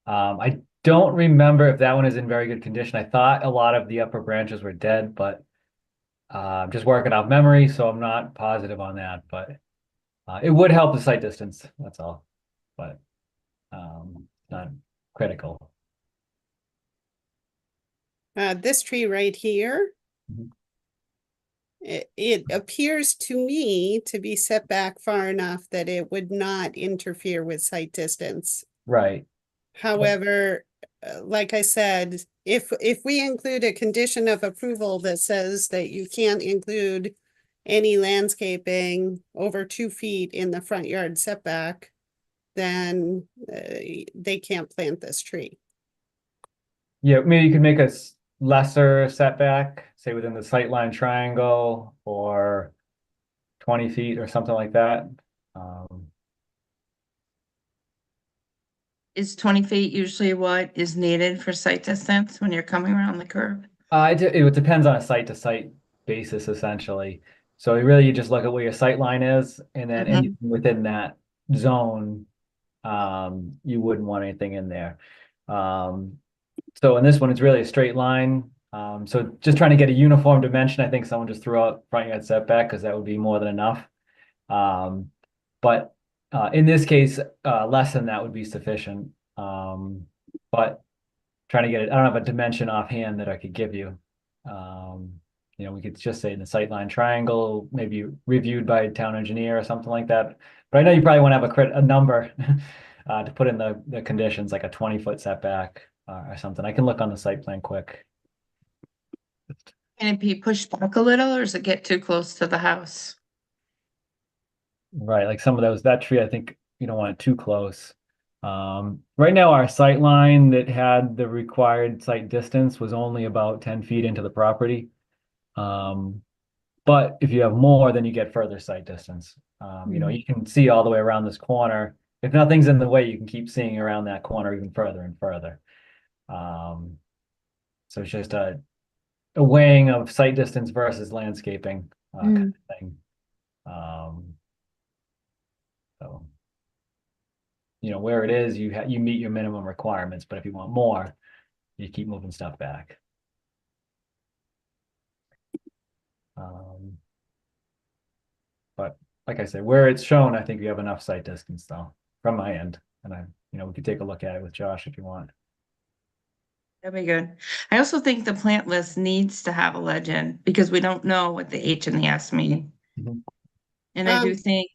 I don't remember if that one is in very good condition. I thought a lot of the upper branches were dead, but I'm just working off memory, so I'm not positive on that, but it would help the sight distance, that's all. But not critical. This tree right here, Mhm. it appears to me to be set back far enough that it would not interfere with sight distance. Right. However, like I said, if we include a condition of approval that says that you can't include any landscaping over 2 feet in the front yard setback, then they can't plant this tree. Yeah, maybe you could make a lesser setback, say within the sightline triangle or 20 feet or something like that. Is 20 feet usually what is needed for sight distance when you're coming around the curve? It depends on a site to site basis essentially. So really you just look at where your sight line is and then anything within that zone, you wouldn't want anything in there. So in this one, it's really a straight line. So just trying to get a uniform dimension, I think someone just threw out front yard setback because that would be more than enough. But in this case, less than that would be sufficient. But trying to get it, I don't have a dimension offhand that I could give you. We could just say in the sightline triangle, maybe reviewed by a town engineer or something like that. But I know you probably want to have a number to put in the conditions, like a 20-foot setback or something. I can look on the site plan quick. Can it be pushed back a little, or does it get too close to the house? Right, like some of that tree, I think you don't want it too close. Right now, our sight line that had the required sight distance was only about 10 feet into the property. But if you have more, then you get further sight distance. You can see all the way around this corner. If nothing's in the way, you can keep seeing around that corner even further and further. So it's just a weighing of sight distance versus landscaping kind of thing. So, where it is, you meet your minimum requirements, but if you want more, you keep moving stuff back. But like I said, where it's shown, I think you have enough sight distance though, from my end. And we could take a look at it with Josh if you want. That'd be good. I also think the plant list needs to have a legend because we don't know what the H and the S mean. And I do think.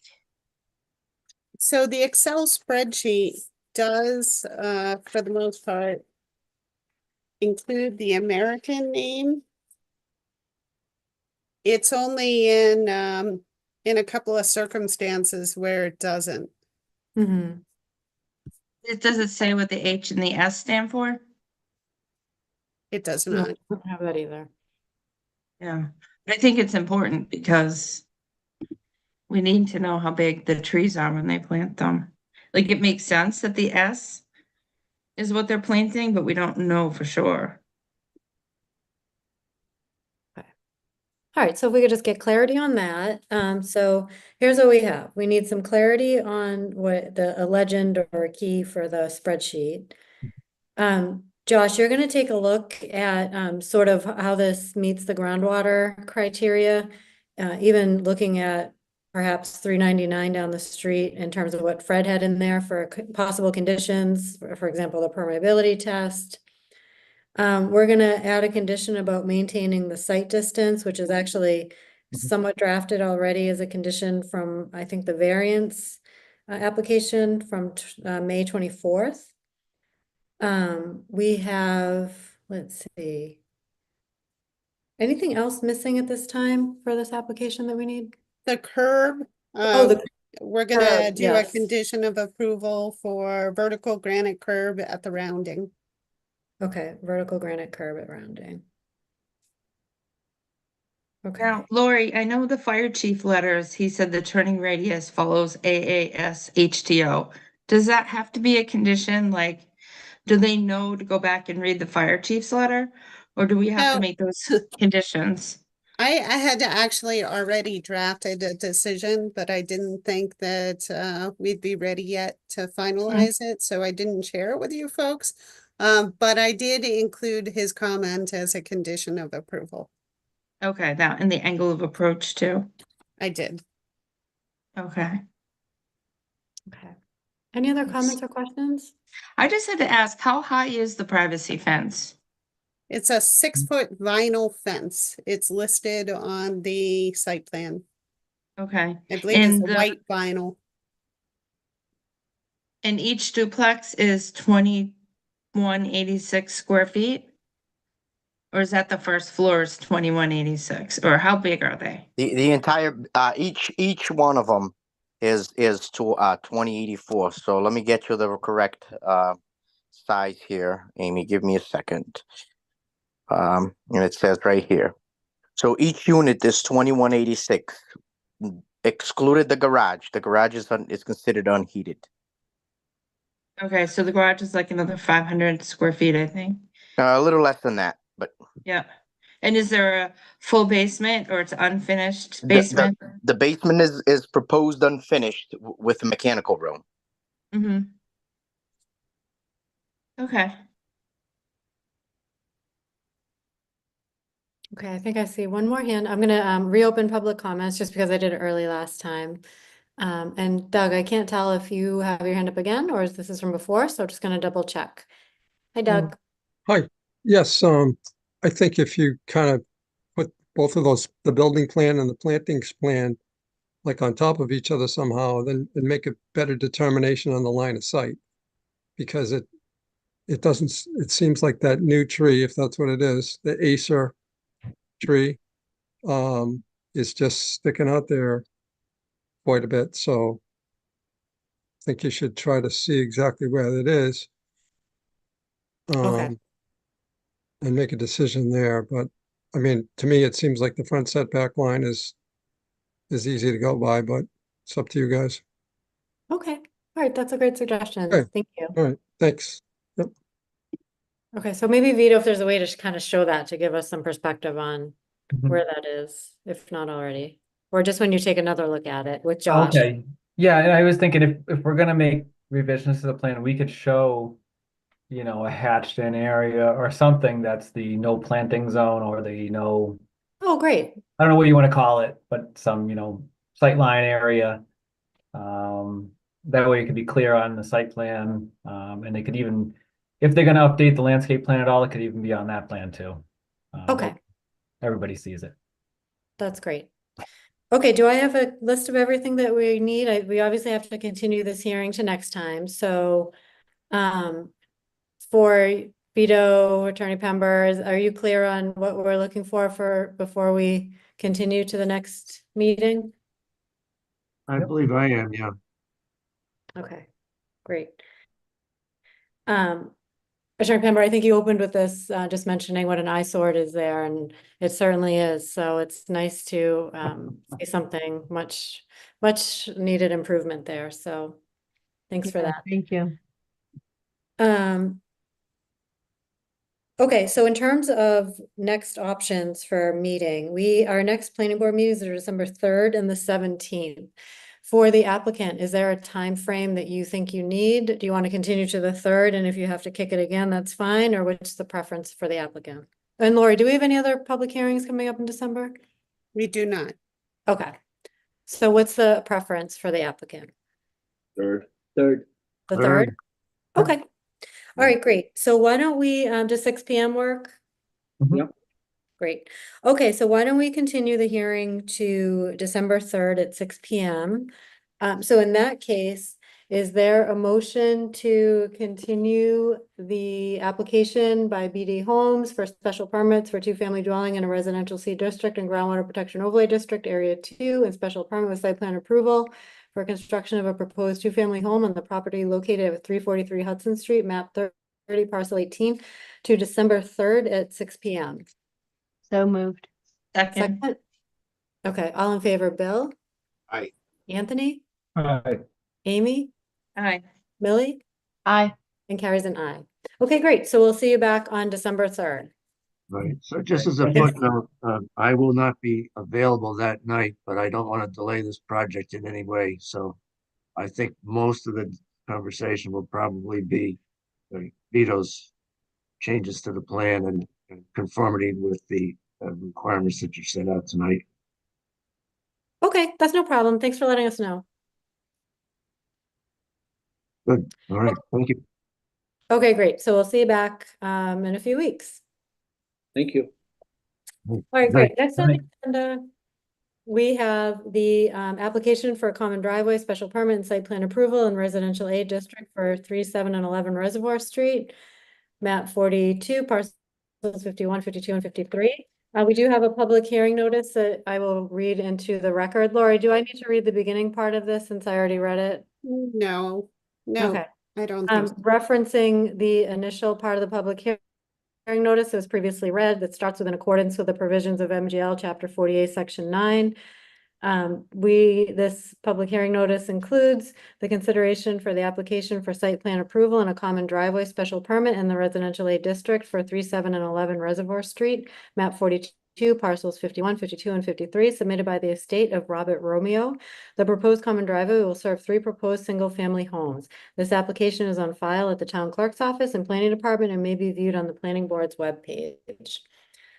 So the Excel spreadsheet does, for the most part, include the American name. It's only in a couple of circumstances where it doesn't. Mm-hmm. Does it say what the H and the S stand for? It does No, not. I don't have that either. Yeah. I think it's important because we need to know how big the trees are when they plant them. Like, it makes sense that the S is what they're planting, but we don't know for sure. All right, so if we could just get clarity on that. So here's what we have. We need some clarity on what a legend or a key for the spreadsheet. Josh, you're gonna take a look at sort of how this meets the groundwater criteria, even looking at perhaps 399 down the street in terms of what Fred had in there for possible conditions, for example, the permeability test. We're gonna add a condition about maintaining the site distance, which is actually somewhat drafted already as a condition from, I think, the variance application from May 24th. We have, let's see. Anything else missing at this time for this application that we need? The curb, Oh, we're gonna curb, do a yes. condition of approval for vertical granite curb at the rounding. Okay, vertical granite curb at rounding. Okay. Now, Lori, I know the fire chief letters, he said the turning radius follows AAS HTO. Does that have to be a condition? Like, do they know to go back and read the fire chief's letter? Or do we have to No. make those conditions? I had to actually already drafted a decision, but I didn't think that we'd be ready yet to finalize it, so I didn't share it with you folks. But I did include his comment as a condition of approval. Okay, that and the angle of approach too. I did. Okay. Okay. Any other comments or questions? I just had to ask, how high is the privacy fence? It's a 6-foot vinyl fence. It's listed on the site plan. Okay. I believe it's And a the- white vinyl. And each duplex is 2186 square feet? Or is that the first floor is 2186? Or how big are they? The entire each one of them is to 2084. So let me get you the correct size here, Amy. Give me a second. And it says right here. So each unit is 2186, excluded the garage. The garage is considered unheated. Okay, so the garage is like another 500 square feet, I think. A little less than that, but Yeah. And is there a full basement or it's unfinished the basement? the basement is proposed unfinished with a mechanical room. Mm-hmm. Okay. Okay, I think I see one more hand. I'm gonna reopen public comments just because I did it early last time. And Doug, I can't tell if you have your hand up again or if this is from before, so I'm just gonna double check. Hi, Doug. Hi, yes, I think if you kind of put both of those, the building plan and the plantings plan, like on top of each other somehow, then and make a better determination on the line of sight. Because it doesn't, it seems like that new tree, if that's what it is, the Acer tree, is just sticking out there quite a bit, so I think you should try to see exactly where it is. Okay. And make a decision there, but I mean, to me, it seems like the front setback line is easy to go by, but it's up to you guys. Okay, all right, that's a great suggestion. Okay. Thank you. All right, thanks. Yep. Okay, so maybe Vito, if there's a way to kind of show that to give us some perspective on where that is, if not already. Or just when you take another look at it with Josh. Okay, yeah, and I was thinking if we're gonna make revisions to the plan, we could show, you know, a hatched in area or something that's the no planting zone or the no, Oh, great. I don't know what you want to call it, but some, you know, sightline area. That way it could be clear on the site plan. And they could even, if they're gonna update the landscape plan at all, it could even be on that plan too. Okay, Everybody sees it. that's great. Okay, do I have a list of everything that we need? We obviously have to continue this hearing to next time, so for Vito, Attorney Pembers, are you clear on what we're looking for before we continue to the next meeting? I believe I am, yeah. Okay, great. Commissioner Pember, I think you opened with this, just mentioning what an eyesore is there, and it certainly is. So it's nice to see something much needed improvement there. So thanks for Yeah, that. thank you. Okay, so in terms of next options for meeting, our next planning board meetings are December 3rd and the 17th. For the applicant, is there a time frame that you think you need? Do you want to continue to the 3rd? And if you have to kick it again, that's fine, or what's the preference for the applicant? And Lori, do we have any other public hearings coming up in December? We do not. Okay, so what's the preference for the applicant? Third. Third. The Third. 3rd? Okay. All right, great. So why don't we, does 6 p.m. work? Yeah. Great. Okay, so why don't we continue the hearing to December 3rd at 6 p.m. So in that case, is there a motion to continue the application by BD Homes for special permits for two-family dwelling in a residential C district and groundwater protection overlay district, area 2, and special permit with site plan approval for construction of a proposed two-family home on the property located at 343 Hudson Street, map 30, parcel 18, to December 3rd at 6 p.m. So moved. Second. Second? Okay, all in favor, Bill? Aye. Anthony? Aye. Amy? Aye. Millie? Aye. And carries an aye. Okay, great. So we'll see you back on December 3rd. Right. So just as a footnote, I will not be available that night, but I don't want to delay this project in any way. So I think most of the conversation will probably be Vito's changes to the plan and conformity with the requirements that you set out tonight. Okay, that's no problem. Thanks for letting us know. Good. All right. Thank you. Okay, great. So we'll see you back in a few weeks. Thank you. All right, Night. great. Next on the agenda, we have the application for a common driveway, special permit and site plan approval in residential A district for 3, 7, and 11 Reservoir Street, map 42, parcels 51, 52, and 53. We do have a public hearing notice that I will read into the record. Lori, do I need to read the beginning part of this since I already read it? No, no, Okay. I don't think so. Referencing the initial part of the public hearing notice that was previously read, that starts with in accordance with the provisions of MGL Chapter 48, Section 9. This public hearing notice includes the consideration for the application for site plan approval and a common driveway special permit in the residential A district for 3, 7, and 11 Reservoir Street, map 42, parcels 51, 52, and 53, submitted by the estate of Robert Romeo. The proposed common driveway will serve 3 proposed single-family homes. This application is on file at the town clerk's office and planning department and may be viewed on the planning board's webpage.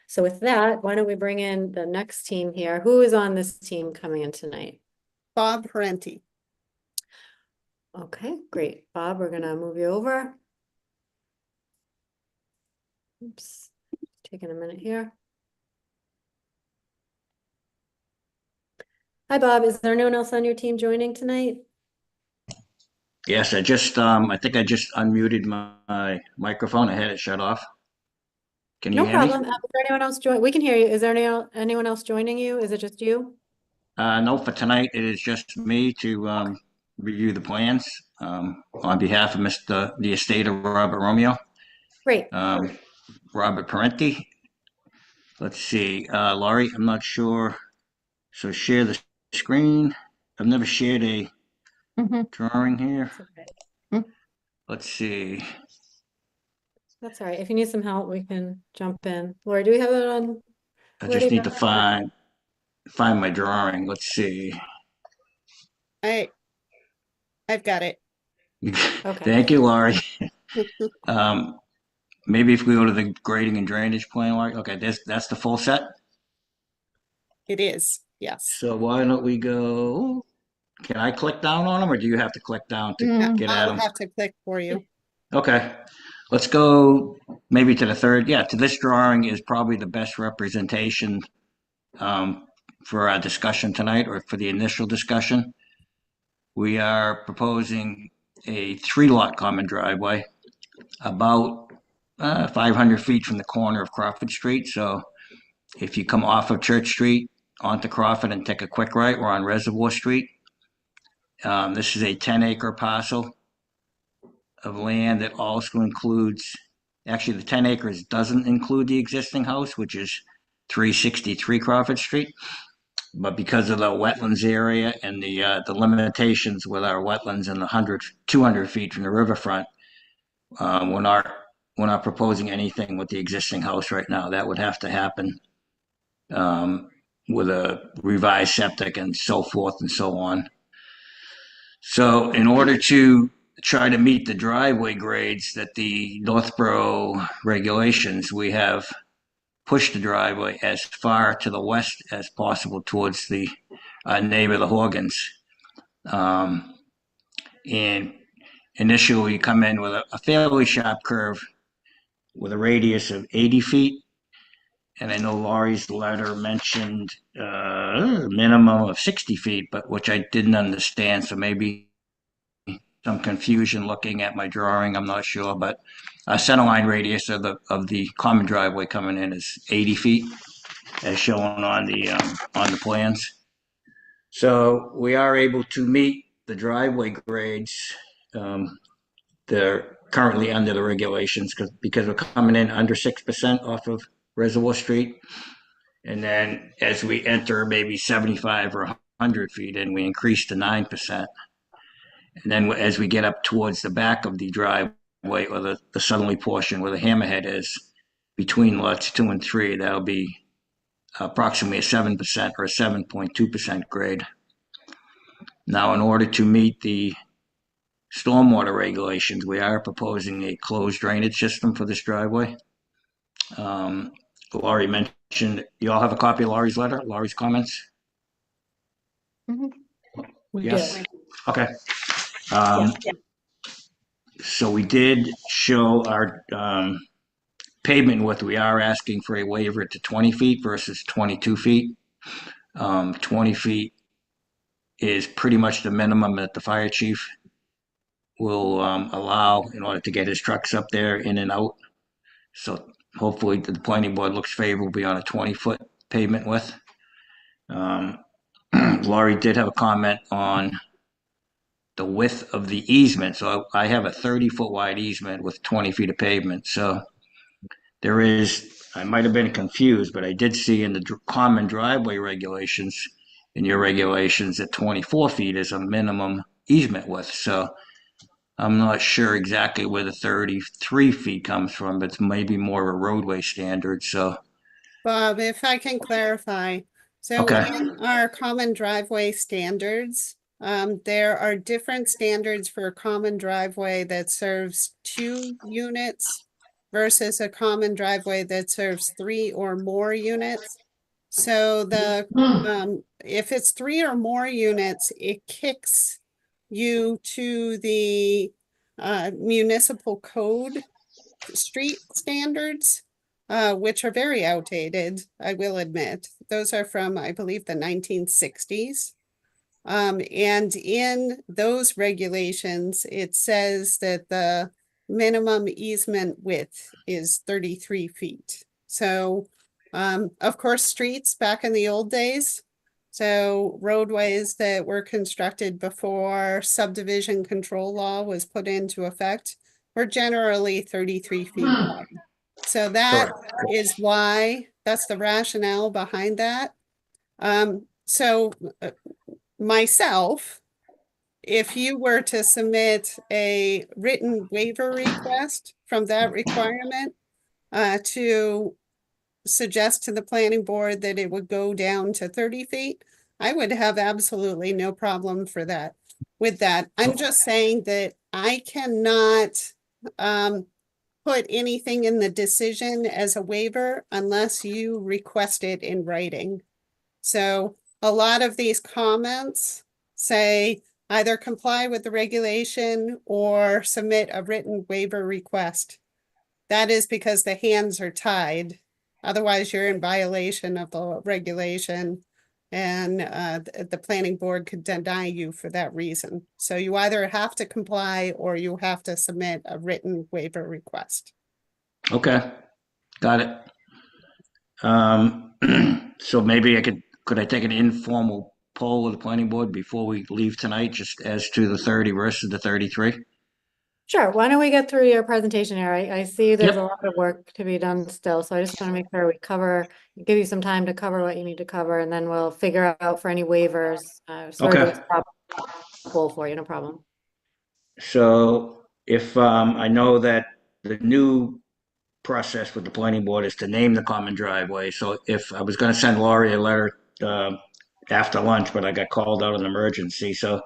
So with that, why don't we bring in the next team here? Who is on this team coming in tonight? Bob Parenti. Okay, great. Bob, we're gonna move you over. Oops, taking a minute here. Hi, Bob. Is there anyone else on your team joining tonight? Yes, I think I just unmuted my microphone. I had it shut off. Can you No hear me? problem. Is there anyone else We can hear you. Is there anyone else joining you? Is it just you? No, for tonight, it is just me to review the plans on behalf of the estate of Robert Romeo. Great. Robert Parenti. Let's see, Laurie, I'm not sure. So share the screen. I've never shared a drawing here. Okay. Let's see. That's all right. If you need some help, we can jump in. Lori, do we have it on? I ready just need to- to find my drawing. Let's see. I've got it. Okay. Thank you, Laurie. Maybe if we go to the grading and drainage plan, Laurie. Okay, that's the full set. It is, yes. So why don't we go? Can I click down on them, or do you have to click down to get at I'll them? have to click for you. Okay, let's go maybe to the third. Yeah, to this drawing is probably the best representation for our discussion tonight, or for the initial discussion. We are proposing a 3-lot common driveway about 500 feet from the corner of Crawford Street. So if you come off of Church Street onto Crawford and take a quick right, we're on Reservoir Street. This is a 10-acre parcel of land that also includes Actually, the 10 acres doesn't include the existing house, which is 363 Crawford Street. But because of the wetlands area and the limitations with our wetlands and the 200 feet from the riverfront, we're not proposing anything with the existing house right now. That would have to happen with a revised septic and so forth and so on. So in order to try to meet the driveway grades that the Northborough regulations, we have pushed the driveway as far to the west as possible towards the neighbor, the Horgans. And initially, you come in with a fairly sharp curve with a radius of 80 feet. And I know Laurie's letter mentioned a minimum of 60 feet, but which I didn't understand. So maybe some confusion looking at my drawing. I'm not sure, but a centerline radius of the common driveway coming in is 80 feet, as shown on the plans. So we are able to meet the driveway grades. They're currently under the regulations because we're coming in under 6% off of Reservoir Street. And then as we enter maybe 75 or 100 feet in, we increase to 9%. And then as we get up towards the back of the driveway or the southerly portion where the hammerhead is between lots 2 and 3, that'll be approximately a 7% or a 7.2% grade. Now, in order to meet the stormwater regulations, we are proposing a closed drainage system for this driveway. Laurie mentioned, you all have a copy of Laurie's letter, Laurie's comments? We Yes. did. Okay. Yeah. So we did show our pavement width. We are asking for a waiver to 20 feet versus 22 feet. 20 feet is pretty much the minimum that the fire chief will allow in order to get his trucks up there in and out. So hopefully the planning board looks favorably on a 20-foot pavement width. Laurie did have a comment on the width of the easement. So I have a 30-foot wide easement with 20 feet of pavement. So there is, I might have been confused, but I did see in the common driveway regulations, in your regulations, that 24 feet is a minimum easement width. So I'm not sure exactly where the 33 feet comes from, but it's maybe more a roadway standard. So, Bob, if I can clarify, so okay. in our common driveway standards, there are different standards for a common driveway that serves 2 units versus a common driveway that serves 3 or more units. So if it's 3 or more units, it kicks you to the municipal code street standards, which are very outdated, I will admit. Those are from, I believe, the 1960s. And in those regulations, it says that the minimum easement width is 33 feet. So, of course, streets back in the old days, so roadways that were constructed before subdivision control law was put into effect were generally 33 feet wide. So that is why, that's the rationale behind that. Myself, if you were to submit a written waiver request from that requirement to suggest to the planning board that it would go down to 30 feet, I would have absolutely no problem for that. With that, I'm just saying that I cannot put anything in the decision as a waiver unless you request it in writing. So a lot of these comments say either comply with the regulation or submit a written waiver request. That is because the hands are tied. Otherwise, you're in violation of the regulation, and the planning board could deny you for that reason. So you either have to comply or you have to submit a written waiver request. Okay, got it. So maybe could I take an informal poll of the planning board before we leave tonight, just as to the 30 versus the 33? Sure. Why don't we get through your presentation here? I see there's Yep. a lot of work to be done still, so I just want to make sure we give you some time to cover what you need to cover, and then we'll figure out for any waivers. Sorry to Okay. stop poll for you, no problem. So if I know that the new process with the planning board is to name the common driveway. So if I was going to send Laurie a letter after lunch, but I got called out an emergency. So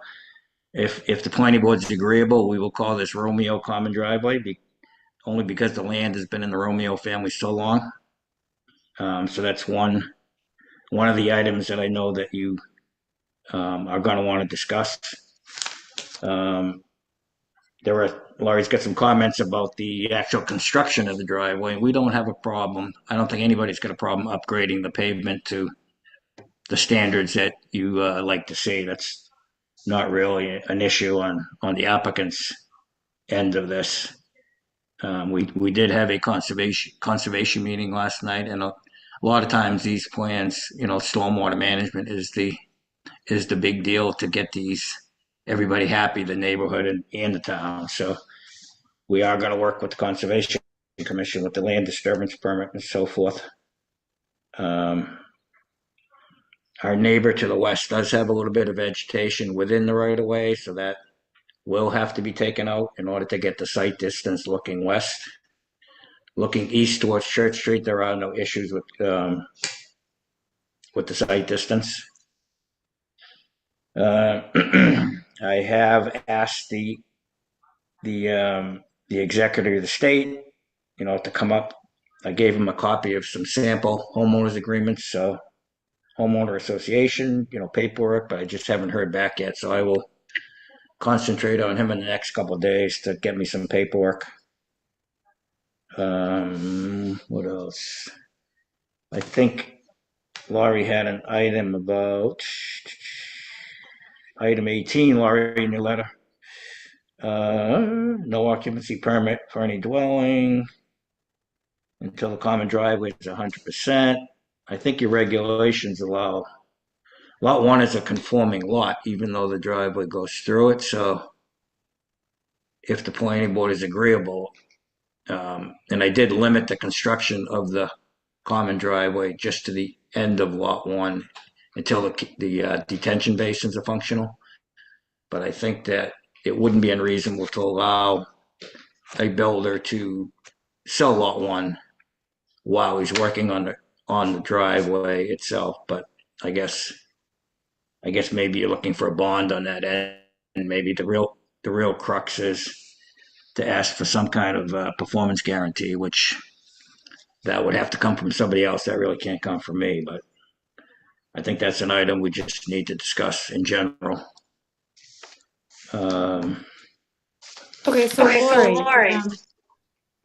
if the planning board's agreeable, we will call this Romeo Common Driveway, only because the land has been in the Romeo family so long. So that's one of the items that I know that you are going to want to discuss. Laurie's got some comments about the actual construction of the driveway. We don't have a problem. I don't think anybody's got a problem upgrading the pavement to the standards that you like to see. That's not really an issue on the applicant's end of this. We did have a conservation meeting last night, and a lot of times these plans, stormwater management is the big deal to get everybody happy, the neighborhood and the town. So we are going to work with the Conservation Commission with the land disturbance permit and so forth. Our neighbor to the west does have a little bit of vegetation within the right of way, so that will have to be taken out in order to get the site distance looking west. Looking east towards Church Street, there are no issues with the site distance. I have asked the executive of the state, to come up. I gave him a copy of some sample homeowners agreements, so homeowner association, paperwork, but I just haven't heard back yet. So I will concentrate on him in the next couple of days to get me some paperwork. What else? I think Laurie had an item about item 18, Laurie, in your letter. No occupancy permit for any dwelling until the common driveway is 100%. I think your regulations allow, lot one is a conforming lot, even though the driveway goes through it. So if the planning board is agreeable, and I did limit the construction of the common driveway just to the end of lot one until the detention basins are functional. But I think that it wouldn't be unreasonable to allow a builder to sell lot one while he's working on the driveway itself. But I guess maybe you're looking for a bond on that end, and maybe the real crux is to ask for some kind of performance guarantee, which that would have to come from somebody else. That really can't come from me. But I think that's an item we just need to discuss in general. Okay, so Lori,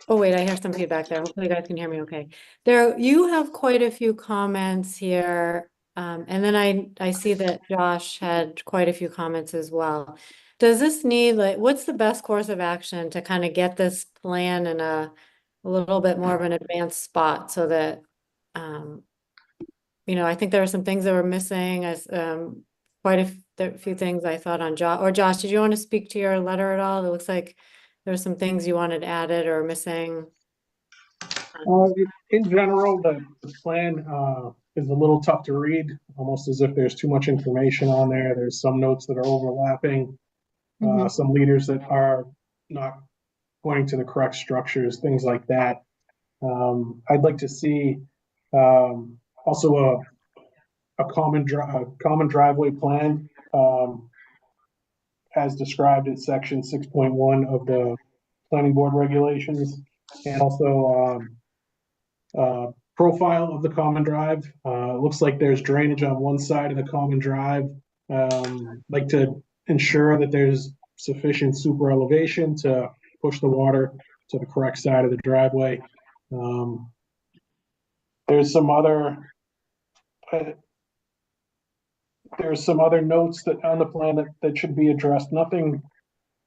oh wait, I hear some feedback there. Hopefully you guys can hear me okay. You have quite a few comments here. And then I see that Josh had quite a few comments as well. Does this need, what's the best course of action to kind of get this plan in a little bit more of an advanced spot so that, I think there were some things that were missing as quite a few things I thought on Josh. Or Josh, did you want to speak to your letter at all? It looks like there were some things you wanted added or missing. In general, the plan is a little tough to read, almost as if there's too much information on there. There's some notes that are overlapping, some leaders that are not pointing to the correct structures, things like that. I'd like to see also a common driveway plan as described in section 6.1 of the planning board regulations, and also profile of the common drive. It looks like there's drainage on one side of the common drive. Like to ensure that there's sufficient super elevation to push the water to the correct side of the driveway. There's some other notes that on the plan that should be addressed. Nothing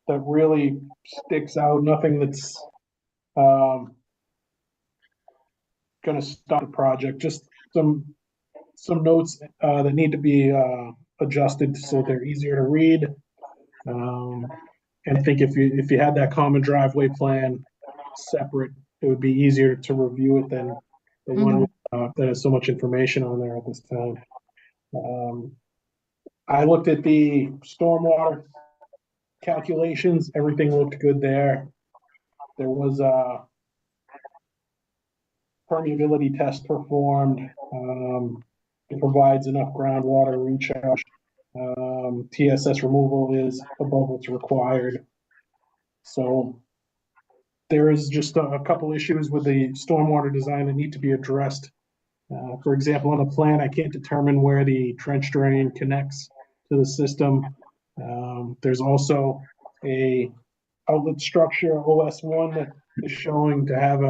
that really sticks out. Nothing that's going to stop the project. Just some notes that need to be adjusted so they're easier to read. And I think if you had that common driveway plan separate, it would be easier to review it than the one with, that has so much information on there at this time. I looked at the stormwater calculations. Everything looked good there. There was a permeability test performed. It provides enough groundwater recharge. TSS removal is above what's required. So there is just a couple issues with the stormwater design that need to be addressed. For example, on the plan, I can't determine where the trench drain connects to the system. There's also a outlet structure, OS1, that is showing to have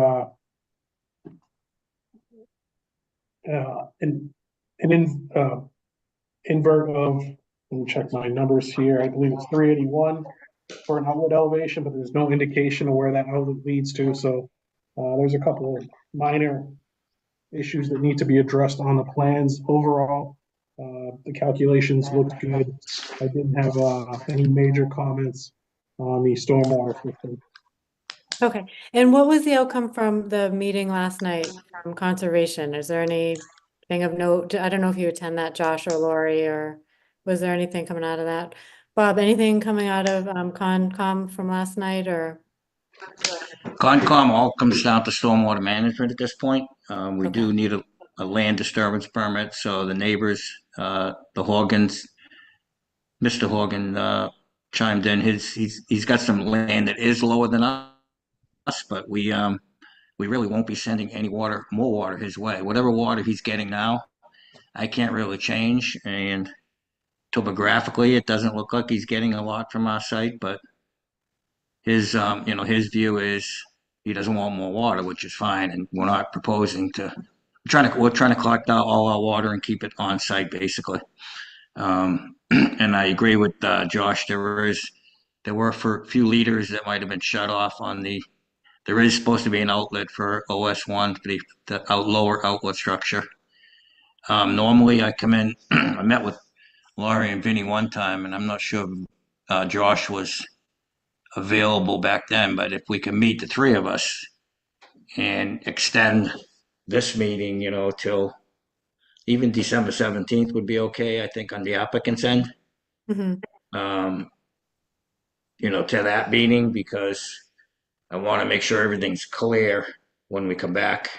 an invert of, let me check my numbers here, I believe it's 381 for an outlet elevation, but there's no indication of where that outlet leads to. So there's a couple of minor issues that need to be addressed on the plans. Overall, the calculations looked good. I didn't have any major comments on the stormwater system. Okay, and what was the outcome from the meeting last night from conservation? Is there anything of note? I don't know if you attend that, Josh or Lori, or was there anything coming out of that? Bob, anything coming out of Concom from last night, or? Concom all comes down to stormwater management at this point. We Okay. do need a land disturbance permit, so the neighbors, the Horgans, Mr. Horgan chimed in. He's got some land that is lower than us, but we really won't be sending any more water his way. Whatever water he's getting now, I can't really change, and topographically, it doesn't look like he's getting a lot from our site, but his his view is he doesn't want more water, which is fine, and we're not proposing to. We're trying to collect out all our water and keep it on site, basically. And I agree with Josh. There were a few liters that might have been shut off on the. There is supposed to be an outlet for OS1, the lower outlet structure. Normally, I come in. I met with Laurie and Vinny one time, and I'm not sure if Josh was available back then, but if we can meet the three of us and extend this meeting, till even December 17th would be okay, I think, on the applicant's end. To that meeting, because I want to make sure everything's clear when we come back.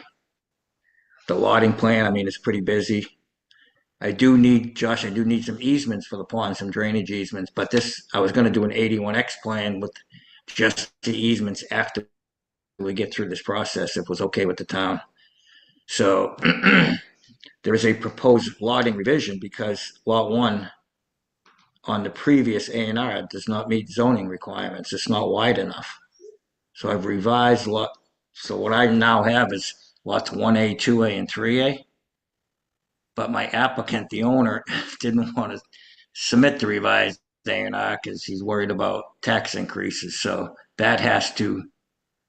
The lotting plan, I mean, it's pretty busy. I do need some easements for the pond, some drainage easements, but I was going to do an 81X plan with just the easements after we get through this process, if it was okay with the town. So there is a proposed lotting revision because lot 1 on the previous A&R does not meet zoning requirements. It's not wide enough. So I've revised so what I now have is lots 1A, 2A, and 3A. But my applicant, the owner, didn't want to submit the revised A&R because he's worried about tax increases. So that has to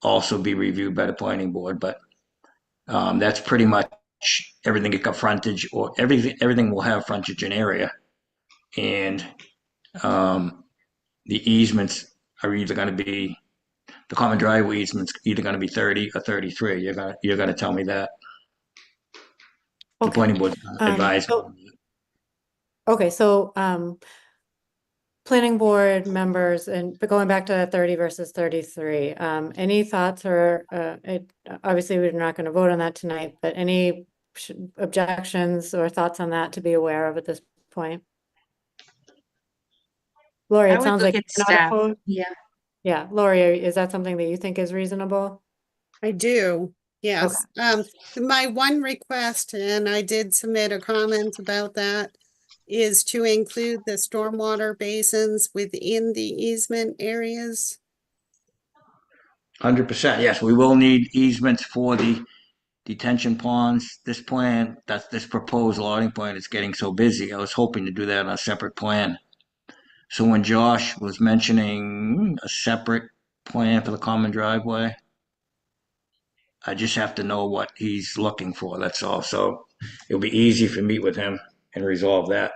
also be reviewed by the planning board. But that's pretty much everything that got frontage, or everything will have frontage in area. And the easements are either going to be, the common driveway easement's either going to be 30 or 33. You're going to tell me that. The planning board advised. Okay, so planning board members, and going back to 30 versus 33, any thoughts or obviously we're not going to vote on that tonight, but any objections or thoughts on that to be aware of at this point? Lori, I it would sounds look like at you're not staff. opposed. Yeah. Yeah, Lori, is that something that you think is reasonable? I do, yes. My one request, and I did submit a comment about that, is to include the stormwater basins within the easement areas. 100%. Yes, we will need easements for the detention ponds. This proposed lotting plan is getting so busy. I was hoping to do that on a separate plan. So when Josh was mentioning a separate plan for the common driveway, I just have to know what he's looking for. That's all. So it'll be easy for me with him and resolve that.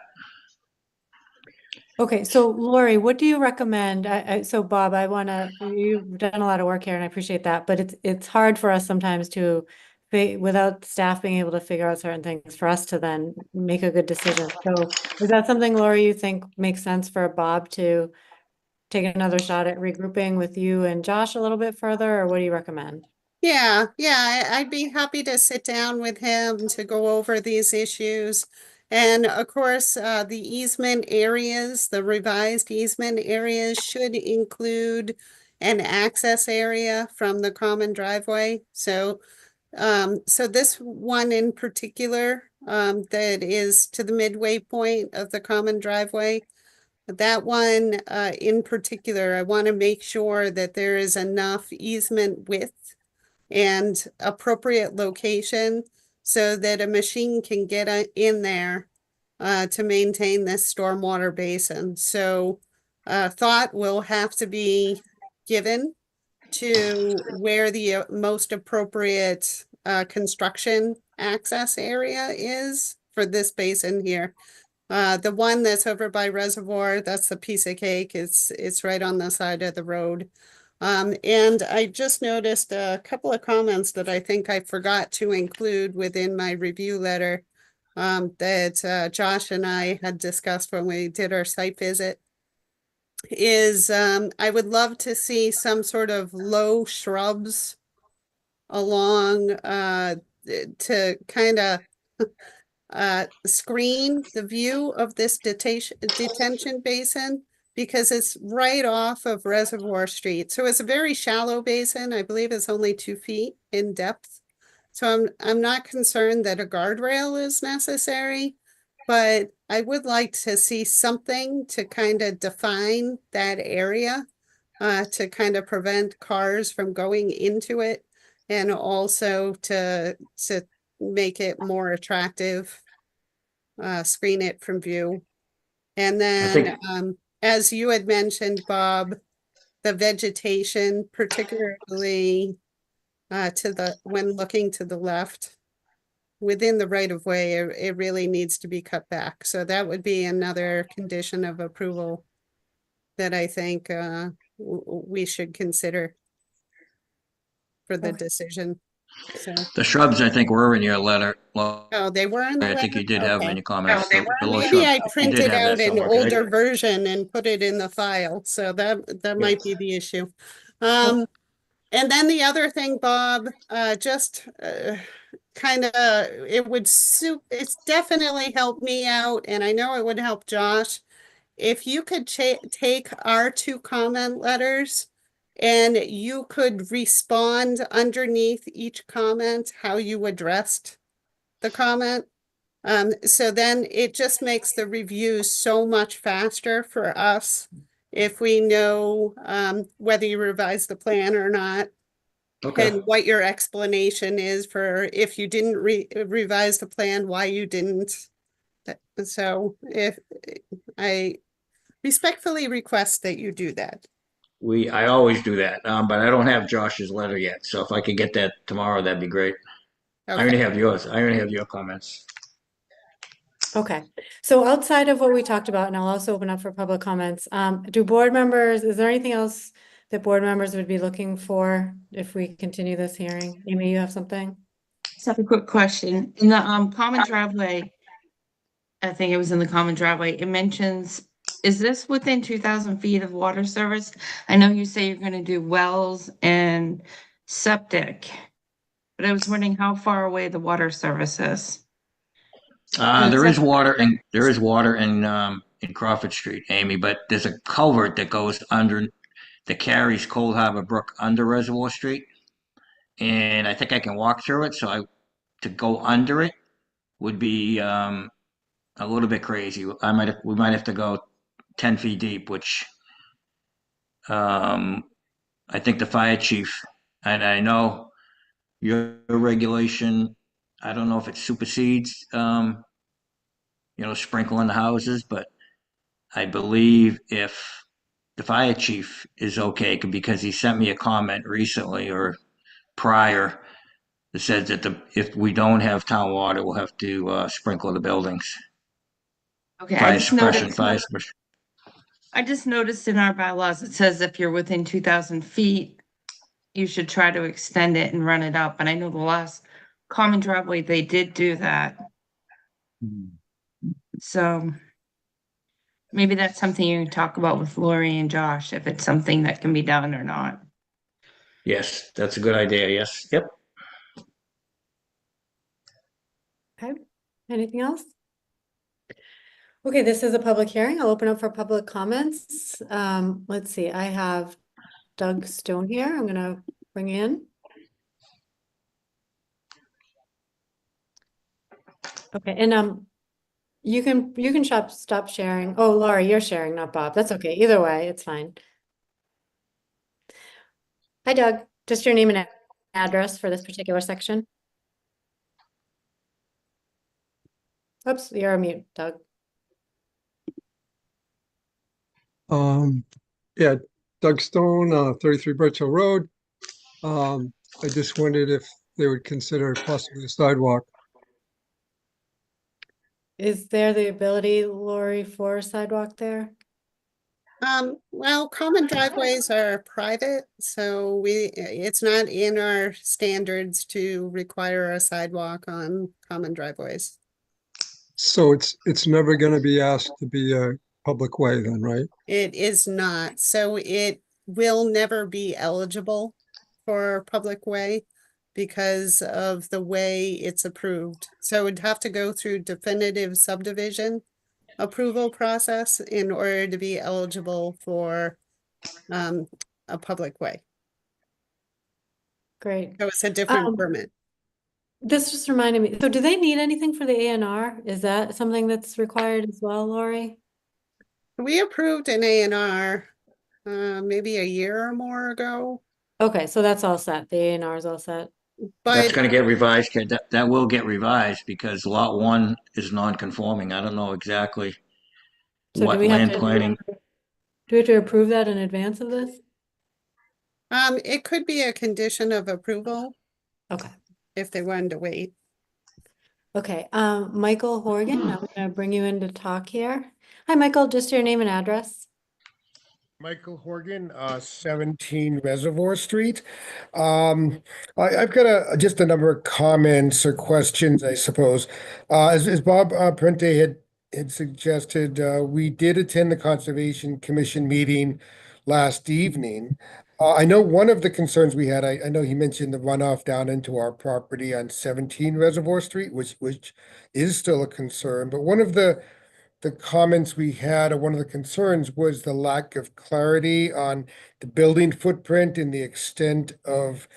Okay, so Lori, what do you recommend? So Bob, you've done a lot of work here and I appreciate that, but it's hard for us sometimes to, without staff being able to figure out certain things, for us to then make a good decision. So is that something, Lori, you think makes sense for Bob to take another shot at regrouping with you and Josh a little bit further, or what do you recommend? Yeah, I'd be happy to sit down with him to go over these issues. And of course, the easement areas, the revised easement areas should include an access area from the common driveway. So this one in particular, that is to the midway point of the common driveway, that one, in particular, I want to make sure that there is enough easement width and appropriate location so that a machine can get in there to maintain this stormwater basin. So thought will have to be given to where the most appropriate construction access area is for this basin here. The one that's over by Reservoir, that's the piece of cake. It's right on the side of the road. And I just noticed a couple of comments that I think I forgot to include within my review letter that Josh and I had discussed when we did our site visit. Is I would love to see some sort of low shrubs along to kind of screen the view of this detention basin because it's right off of Reservoir Street. So it's a very shallow basin. I believe it's only 2 feet in depth. So I'm not concerned that a guardrail is necessary, but I would like to see something to kind of define that area, to kind of prevent cars from going into it and also to make it more attractive, screen it from view. And then, as you had mentioned, Bob, the vegetation, particularly when looking to the left, within the right of way, it really needs to be cut back. So that would be another condition of approval that I think we should consider for the decision. So, The shrubs, I think, were in your letter. oh, they were in the I think letter? you did have Okay. any comments. The little Maybe shrubs. I You did printed have that out an somewhere, 'cause older version and put it in the file, so that might be the issue. And then the other thing, Bob, just kind of, it's definitely helped me out, and I know it would help Josh. If you could take our 2 comment letters and you could respond underneath each comment how you addressed the comment. So then it just makes the review so much faster for us if we know whether you revise the plan or not. Okay. And what your explanation is for if you didn't revise the plan, why you didn't. So if I respectfully request that you do that. I always do that, but I don't have Josh's letter yet. So if I could get that tomorrow, that'd be great. I already Okay. have yours. I already have your comments. Okay, so outside of what we talked about, and I'll also open up for public comments, is there anything else that board members would be looking for if we continue this hearing? Amy, you have something? Just have a quick question. In the common driveway, I think it was in the common driveway, it mentions, is this within 2,000 feet of water service? I know you say you're gonna do wells and septic, but I was wondering how far away the water service is. There is water in Crawford Street, Amy, but there's a culvert that goes under that carries Cold Harbor Brook under Reservoir Street, and I think I can walk through it. So to go under it would be a little bit crazy. We might have to go 10 feet deep, which I think the fire chief, and I know your regulation. I don't know if it supersedes, sprinkling the houses, but I believe if the fire chief is okay, because he sent me a comment recently or prior that says that if we don't have town water, we'll have to sprinkle the buildings. Okay, I Fire just suppression, noticed, fire suppression. I just noticed in our bylaws, it says if you're within 2,000 feet, you should try to extend it and run it up. And I know the last common driveway, they did do that. So maybe that's something you can talk about with Lori and Josh, if it's something that can be done or not. Yes, that's a good idea. Yes. Yep. Okay, anything else? Okay, this is a public hearing. I'll open up for public comments. Let's see, I have Doug Stone here. I'm gonna bring in. Okay, and you can stop sharing. Oh, Laura, you're sharing, not Bob. That's okay. Either way, it's fine. Hi, Doug. Just your name and address for this particular section. Oops, you're on mute, Doug. Yeah, Doug Stone, 33 Birch Hill Road. I just wondered if they would consider possibly a sidewalk. Is there the ability, Lori, for a sidewalk there? Well, common driveways are private, so it's not in our standards to require a sidewalk on common driveways. So it's never going to be asked to be a public way then, right? It is not, so it will never be eligible for public way because of the way it's approved. So it'd have to go through definitive subdivision approval process in order to be eligible for a public way. Great. So it's a different permit. This just reminded me, so do they need anything for the A&R? Is that something that's required as well, Lori? We approved an A&R maybe a year or more ago, Okay, so that's all set. The A&R is all set. That's but going to get revised. Kid. That will get revised because lot one is non-conforming. I don't know exactly So do what we have land to, planning. do we have to approve that in advance of this? it could be a condition of approval Okay. if they wanted to wait. Okay, Michael Horgan, I'm gonna bring you in to talk here. Hi, Michael, just your name and address. Michael Horgan, 17 Reservoir Street. I've got just a number of comments or questions, I suppose. As Bob Prente had suggested, we did attend the Conservation Commission meeting last evening. I know one of the concerns we had, I know he mentioned the runoff down into our property on 17 Reservoir Street, which is still a concern, but one of the comments we had, or one of the concerns was the lack of clarity on the building footprint and the extent of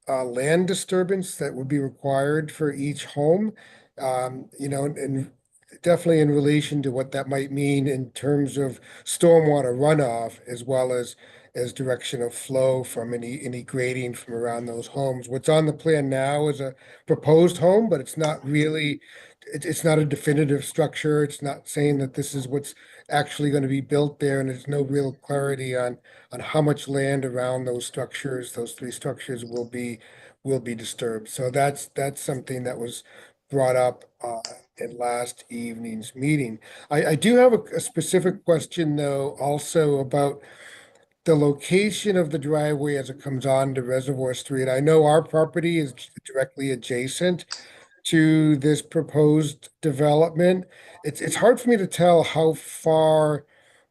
land disturbance that would be required for each home. And definitely in relation to what that might mean in terms of stormwater runoff, as well as direction of flow from any grading from around those homes. What's on the plan now is a proposed home, but it's not really, it's not a definitive structure. It's not saying that this is what's actually going to be built there, and there's no real clarity on how much land around those structures, those three structures will be disturbed. So that's something that was brought up in last evening's meeting. I do have a specific question though, also about the location of the driveway as it comes on to Reservoir Street. I know our property is directly adjacent to this proposed development. It's hard for me to tell how far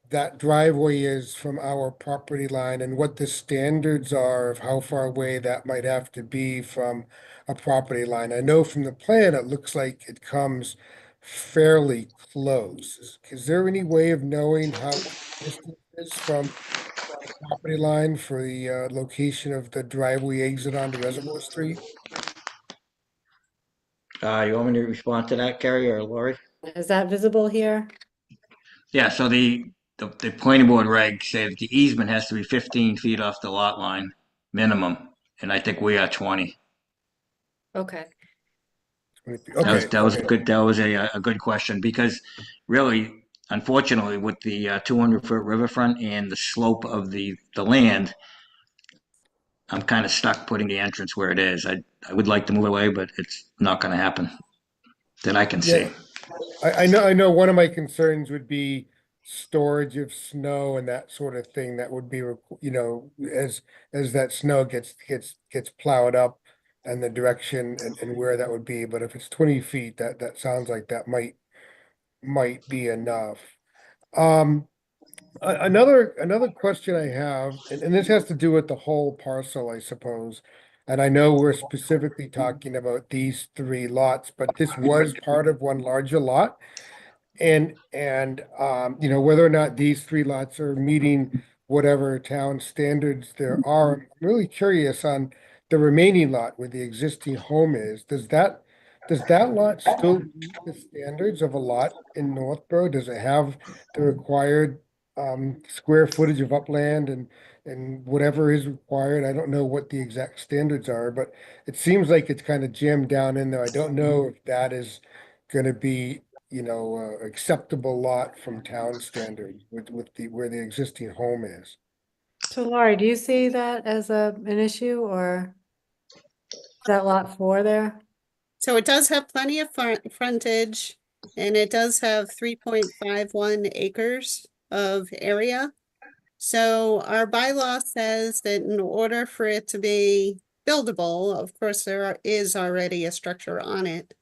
that driveway is from our property line and what the standards are of how far away that might have to be from a property line. I know from the plan, it looks like it comes fairly close. Is there any way of knowing how distant it is from the property line for the location of the driveway exit onto Reservoir Street? You want me to respond to that, Carrie or Lori? Is that visible here? Yeah, so the planning board regs say that the easement has to be 15 feet off the lot line minimum, and I think we are 20. Okay. Okay. That was a good, that was a good question because really, unfortunately, with the 200-foot riverfront and the slope of the land, I'm kind of stuck putting the entrance where it is. I would like to move away, but it's not going to happen that I can see. Yeah, I know one of my concerns would be storage of snow and that sort of thing that would be, you know, as that snow gets plowed up and the direction and where that would be. But if it's 20 feet, that sounds like that might be enough. Another question I have, and this has to do with the whole parcel, I suppose. And I know we're specifically talking about these three lots, but this was part of one larger lot. You know, whether or not these three lots are meeting whatever town standards there are, I'm really curious on the remaining lot where the existing home is. Does that lot still meet the standards of a lot in Northborough? Does it have the required square footage of upland and whatever is required? I don't know what the exact standards are, but it seems like it's kind of jammed down in there. I don't know if that is gonna be, you know, acceptable lot from town standards with the where the existing home is. So Laurie, do you see that as an issue, or is that lot 4 there? So it does have plenty of frontage, and it does have 3.51 acres of area. So our bylaw says that in order for it to be buildable, of course, is already a structure on it.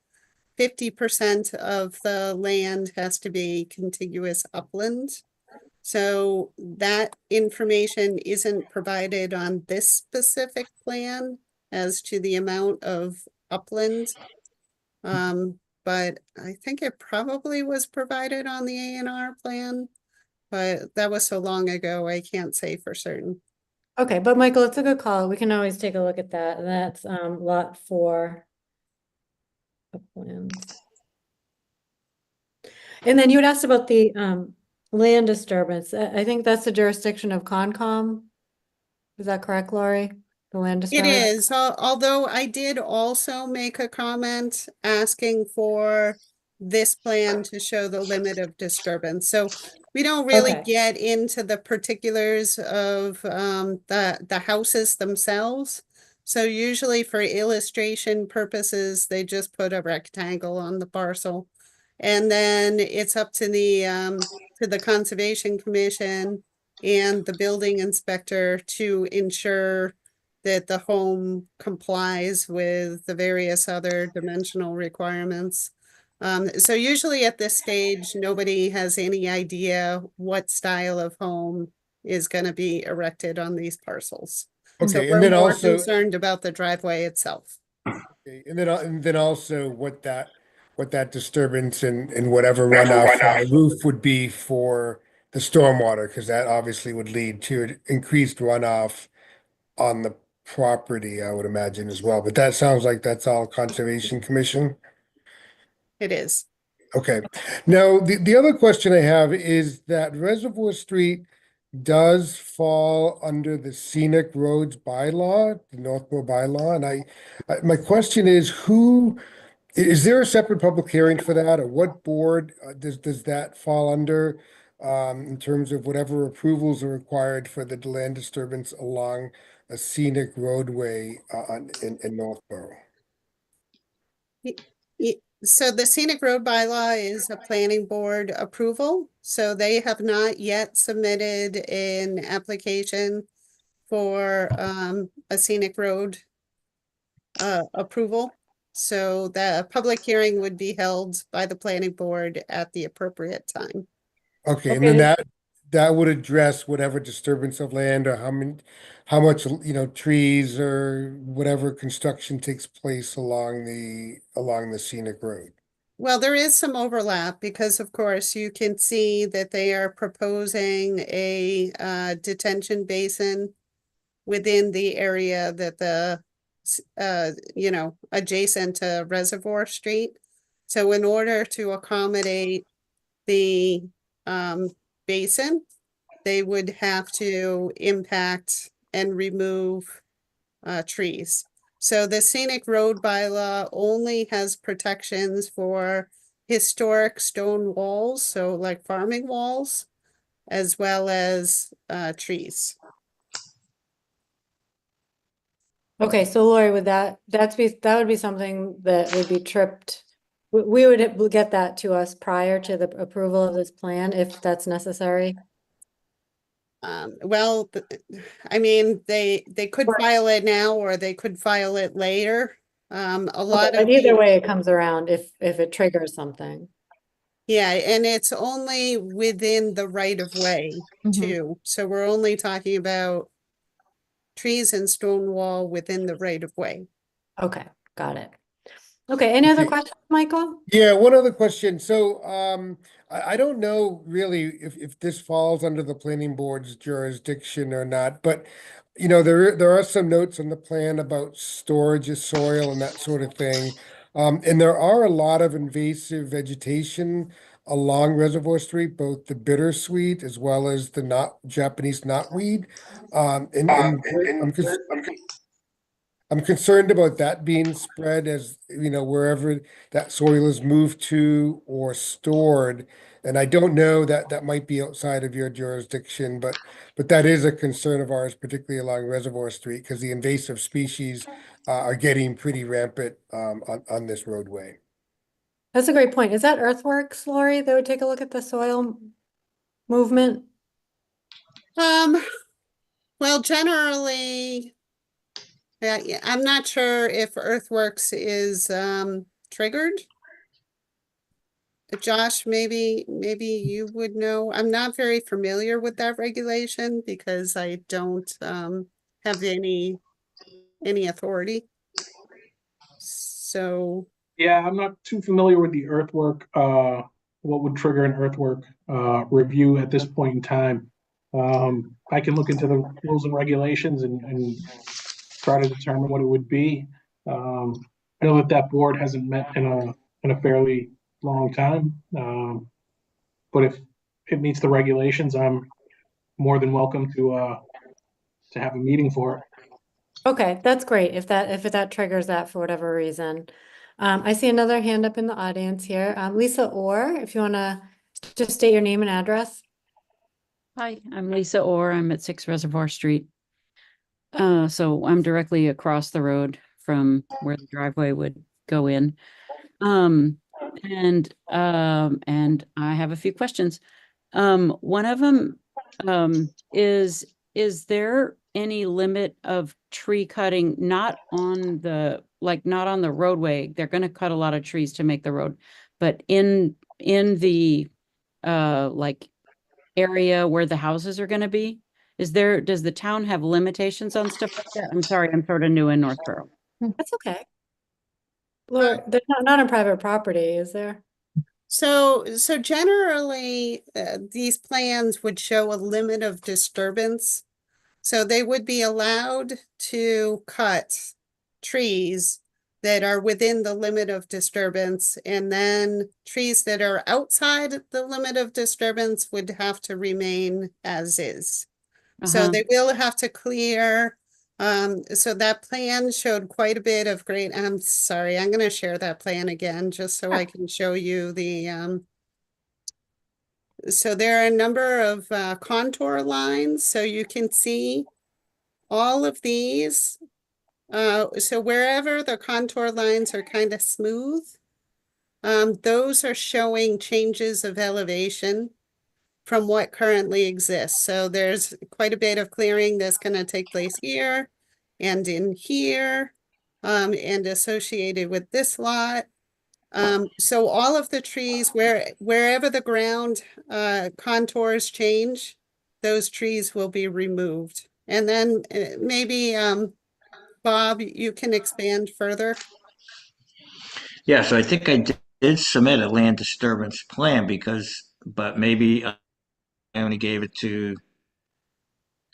50% of the land has to be contiguous upland. So that information isn't provided on this specific plan as to the amount of upland. But I think it probably was provided on the A&R plan, but that was so long ago, I can't say for certain. Okay, but Michael, it's a good call. We can always take a look at that. And that's lot 4 uplands. And then you had asked about the land disturbance. I think that's the jurisdiction of Concom. Is that correct, Laurie? The land It disturbance? is, although I did also make a comment asking for this plan to show the limit of disturbance. So we don't really Okay. get into the particulars of the houses themselves. So usually for illustration purposes, they just put a rectangle on the parcel. And then it's up to the Conservation Commission and the building inspector to ensure that the home complies with the various other dimensional requirements. So usually at this stage, nobody has any idea what style of home is going to be erected on these parcels. So Okay, we're and then more also, concerned about the driveway itself. okay, and then also what that disturbance and whatever runoff from the roof would be for the stormwater, because that obviously would lead to increased runoff on the property, I would imagine as well. But that sounds like that's all Conservation Commission. It is. Okay. Now, the other question I have is that Reservoir Street does fall under the scenic roads bylaw, the Northborough bylaw. And my question is, is there a separate public hearing for that, or what board does that fall under? In terms of whatever approvals are required for the land disturbance along a scenic roadway in Northborough. So the scenic road bylaw is a planning board approval. So they have not yet submitted an application for a scenic road approval. So the public hearing would be held by the planning board at the appropriate time. Okay, and then that would address whatever disturbance of land or how much, you know, trees or whatever construction takes place along the scenic road. Well, there is some overlap because, of course, you can see that they are proposing a detention basin within the area that adjacent to Reservoir Street. So in order to accommodate the basin, they would have to impact and remove trees. So the scenic road bylaw only has protections for historic stone walls, so like farming walls, as well as trees. Okay, so Lori, would that would be something that would be tripped We would get that to us prior to the approval of this plan, if that's necessary. Well, I mean, they could file it now or they could file it later. A lot But of either way, it comes around if it triggers something. yeah, and it's only within the right of way Mhm. too. So we're only talking about trees and stone wall within the right of way. Okay, got it. Okay, any other Okay. questions, Michael? Yeah, one other question. So, I don't know really if this falls under the planning board's jurisdiction or not, but you know, there are some notes on the plan about storage of soil and that sort of thing. And there are a lot of invasive vegetation along Reservoir Street, both the bittersweet as well as the Japanese knotweed. And I'm concerned about that being spread as, you know, wherever that soil is moved to or stored. And I don't know that that might be outside of your jurisdiction, but that is a concern of ours, particularly along Reservoir Street, because the invasive species are getting pretty rampant on this roadway. That's a great point. Is that earthworks, Lori, that would take a look at the soil movement? Well, generally, yeah, I'm not sure if earthworks is triggered. Josh, maybe you would know. I'm not very familiar with that regulation because I don't have any authority. So Yeah, I'm not too familiar with the earthwork, what would trigger an earthwork review at this point in time. I can look into the rules and regulations and try to determine what it would be. I know that that board hasn't met in a fairly long time. But if it meets the regulations, I'm more than welcome to have a meeting for it. Okay, that's great. If that triggers that for whatever reason. I see another hand up in the audience here. Lisa Orr, if you want to just state your name and address. Hi, I'm Lisa Orr. I'm at 6 Reservoir Street. So I'm directly across the road from where the driveway would go in. And I have a few questions. One of them is there any limit of tree cutting not on the roadway? They're going to cut a lot of trees to make the road, but in the like area where the houses are going to be? Does the town have limitations on stuff like that? I'm sorry, I'm sort of new in Northborough. That's okay. Laura, they're not on private property, is there? So generally, these plans would show a limit of disturbance. So they would be allowed to cut trees that are within the limit of disturbance, and then trees that are outside the limit of disturbance would have to remain as is. So they will have to clear. So that plan showed quite a bit of great. I'm sorry, I'm going to share that plan again just so I can show you the. So there are a number of contour lines, so you can see all of these. So wherever the contour lines are kind of smooth, those are showing changes of elevation from what currently exists. So there's quite a bit of clearing that's going to take place here and in here, and associated with this lot. So all of the trees wherever the ground contours change, those trees will be removed. And then maybe Bob, you can expand further. Yeah, so I think I did submit a land disturbance plan but maybe I only gave it to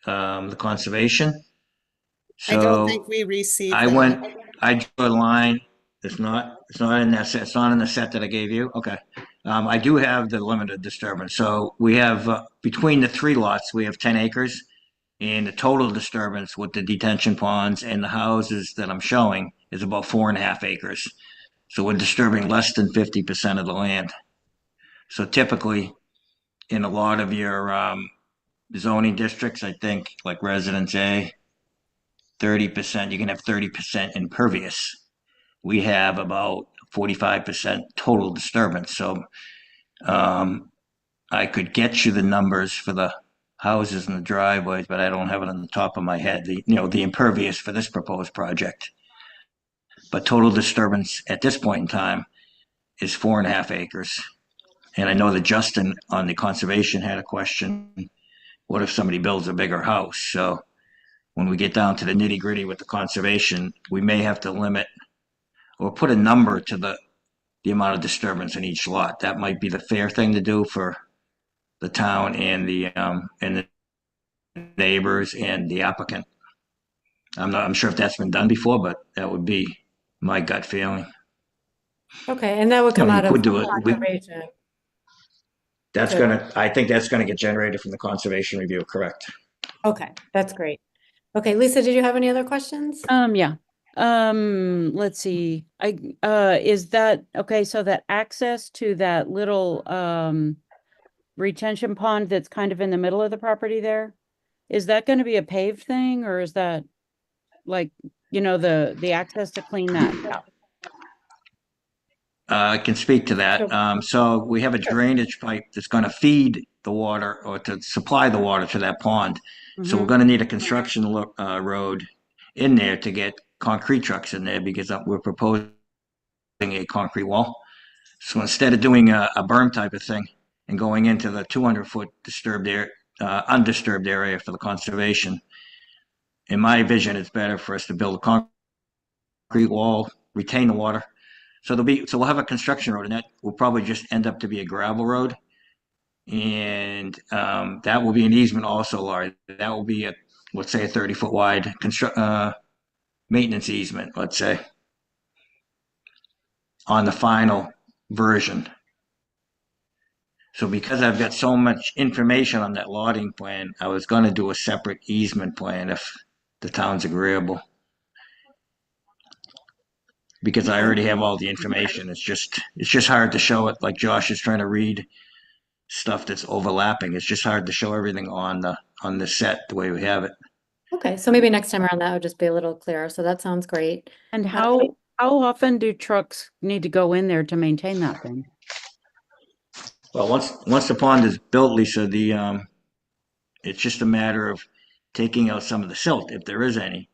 the conservation. I don't think So we received I that. drew a line. It's not in that set. It's not in the set that I gave you. Okay. I do have the limited disturbance. So we have between the three lots, we have 10 acres, and the total disturbance with the detention ponds and the houses that I'm showing is about 4.5 acres. So we're disturbing less than 50% of the land. So typically, in a lot of your zoning districts, I think like Residence A, 30%, you can have 30% impervious. We have about 45% total disturbance. So I could get you the numbers for the houses and the driveways, but I don't have it on the top of my head. The impervious for this proposed project. But total disturbance at this point in time is 4.5 acres. And I know that Justin on the conservation had a question. What if somebody builds a bigger house? So when we get down to the nitty gritty with the conservation, we may have to limit or put a number to the amount of disturbance in each lot. That might be the fair thing to do for the town and the neighbors and the applicant. I'm sure if that's been done before, but that would be my gut feeling. Okay, and that would come You out of could do it. conservation. I think that's gonna get generated from the conservation review, correct? Okay, that's great. Okay, Lisa, did you have any other questions? Yeah. Let's see. Is that okay? So that access to that little retention pond that's kind of in the middle of the property there, is that going to be a paved thing, or is that like, the access to clean that out? I can speak to that. So we have a drainage pipe that's going to feed the water or to supply the water to that pond. So we're going to need a construction road in there to get concrete trucks in there because we're proposing a concrete wall. So instead of doing a berm type of thing and going into the 200-foot undisturbed area for the conservation, in my vision, it's better for us to build a concrete wall, retain the water. So we'll have a construction road, and that will probably just end up to be a gravel road, and that will be an easement also, Laurie. That will be let's say a 30-foot wide maintenance easement, let's say, on the final version. So because I've got so much information on that lotting plan, I was going to do a separate easement plan if the town's agreeable. Because I already have all the information. It's just hard to show it, like Josh is trying to read stuff that's overlapping. It's just hard to show everything on the set the way we have it. Okay, so maybe next time around that would just be a little clearer. So that sounds great. And how often do trucks need to go in there to maintain that thing? Well, once the pond is built, Lisa, it's just a matter of taking out some of the silt if there is any.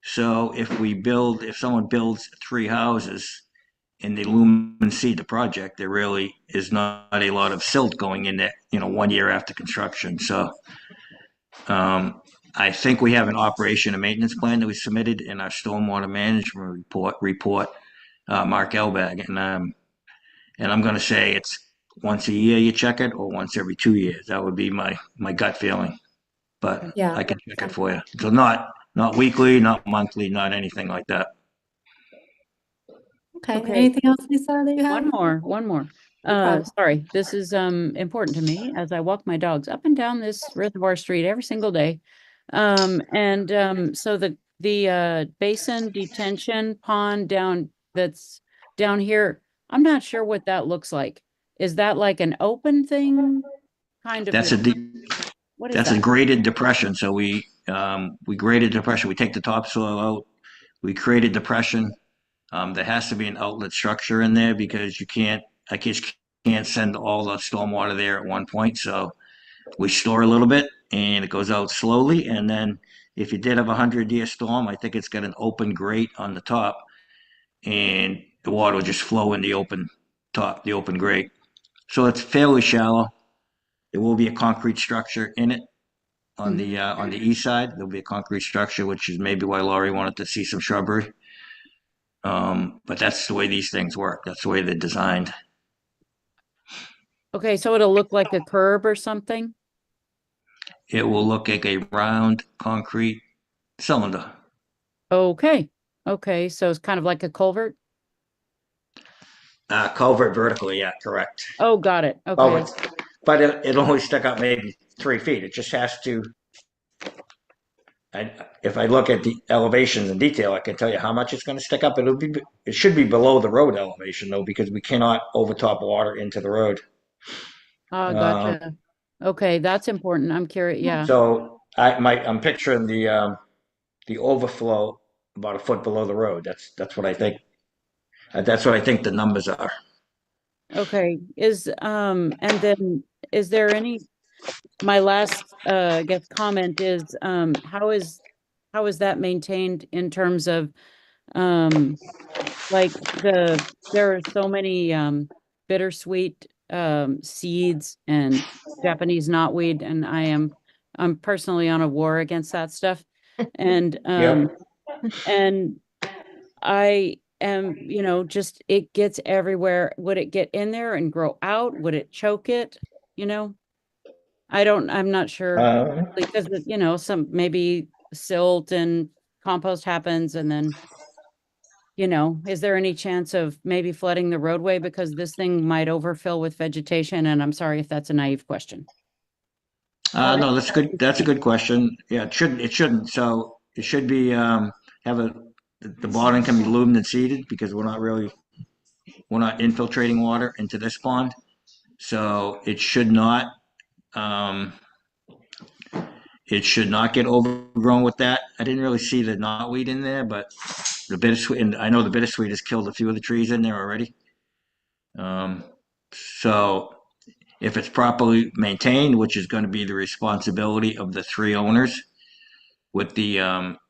So if someone builds 3 houses and they lumen seed the project, there really is not a lot of silt going in there, 1 year after construction. So I think we have an operation and maintenance plan that we submitted in our stormwater management report, Mark Elbag, and I'm going to say it's once a year you check it, or once every 2 years. That would be my gut feeling, but yeah, I can check it for you. So not weekly, not monthly, not anything like that. Okay. Anything else, Lisa, that you have? One more. Sorry, this is important to me as I walk my dogs up and down this Reservoir Street every single day. So the basin detention pond that's down here, I'm not sure what that looks like. Is that like an open thing? Kind of. That's What is that's that? a graded depression. So we graded depression. We take the topsoil out. We created depression. There has to be an outlet structure in there because I just can't send all the stormwater there at one point. So we store a little bit and it goes out slowly. And then if you did have a 100-year storm, I think it's got an open grate on the top and the water will just flow in the open grate. So it's fairly shallow. There will be a concrete structure in it on the east side. There'll be a concrete structure, which is maybe why Laurie wanted to see some shrubbery. But that's the way these things work. That's the way they're designed. Okay, so it'll look like a curb or something? It will look like a round concrete cylinder. Okay. So it's kind of like a culvert? Culvert vertically, yeah, correct. Oh, got it. Okay. But it'll only stick up maybe 3 feet. It just has to. If I look at the elevations in detail, I can tell you how much it's going to stick up. It should be below the road elevation though, because we cannot overtop water into the road. Gotcha. Okay, that's important. I'm curious. Yeah. So I'm picturing the overflow about a foot below the road. That's what I think. That's what I think the numbers are. Okay, and then is there any, my last, I guess comment is, how is that maintained in terms of, like there are so many, bittersweet, seeds and Japanese knotweed, and I'm personally on a war against that stuff. And, and I am, just it gets everywhere. Would it get in there and grow out? Would it choke it? You know, I'm not sure Uh, because, some maybe silt and compost happens and then, is there any chance of maybe flooding the roadway because this thing might overfill with vegetation? And I'm sorry if that's a naive question. no, that's good. That's a good question. Yeah, it shouldn't. So it should be, have the bottom can be loomed and seeded because we're not infiltrating water into this pond. So um, it should not get overgrown with that. I didn't really see the knotweed in there, but the bittersweet, and I know the bittersweet has killed a few of the trees in there already. Um, so if it's properly maintained, which is going to be the responsibility of the three owners with the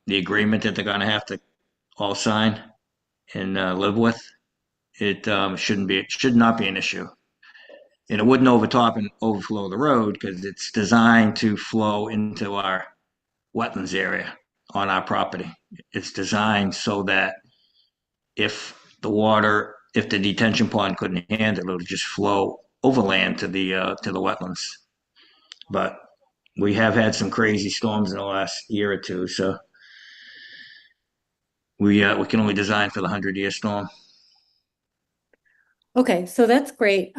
agreement that they're going to have to all sign and live with, it should not be an issue. And it wouldn't overtop and overflow the road because it's designed to flow into our wetlands area on our property. It's designed so that if the detention pond couldn't handle it, it'll just flow overland to the wetlands. But we have had some crazy storms in the last year or two, so we can only design for the 100-year storm. Okay, so that's great.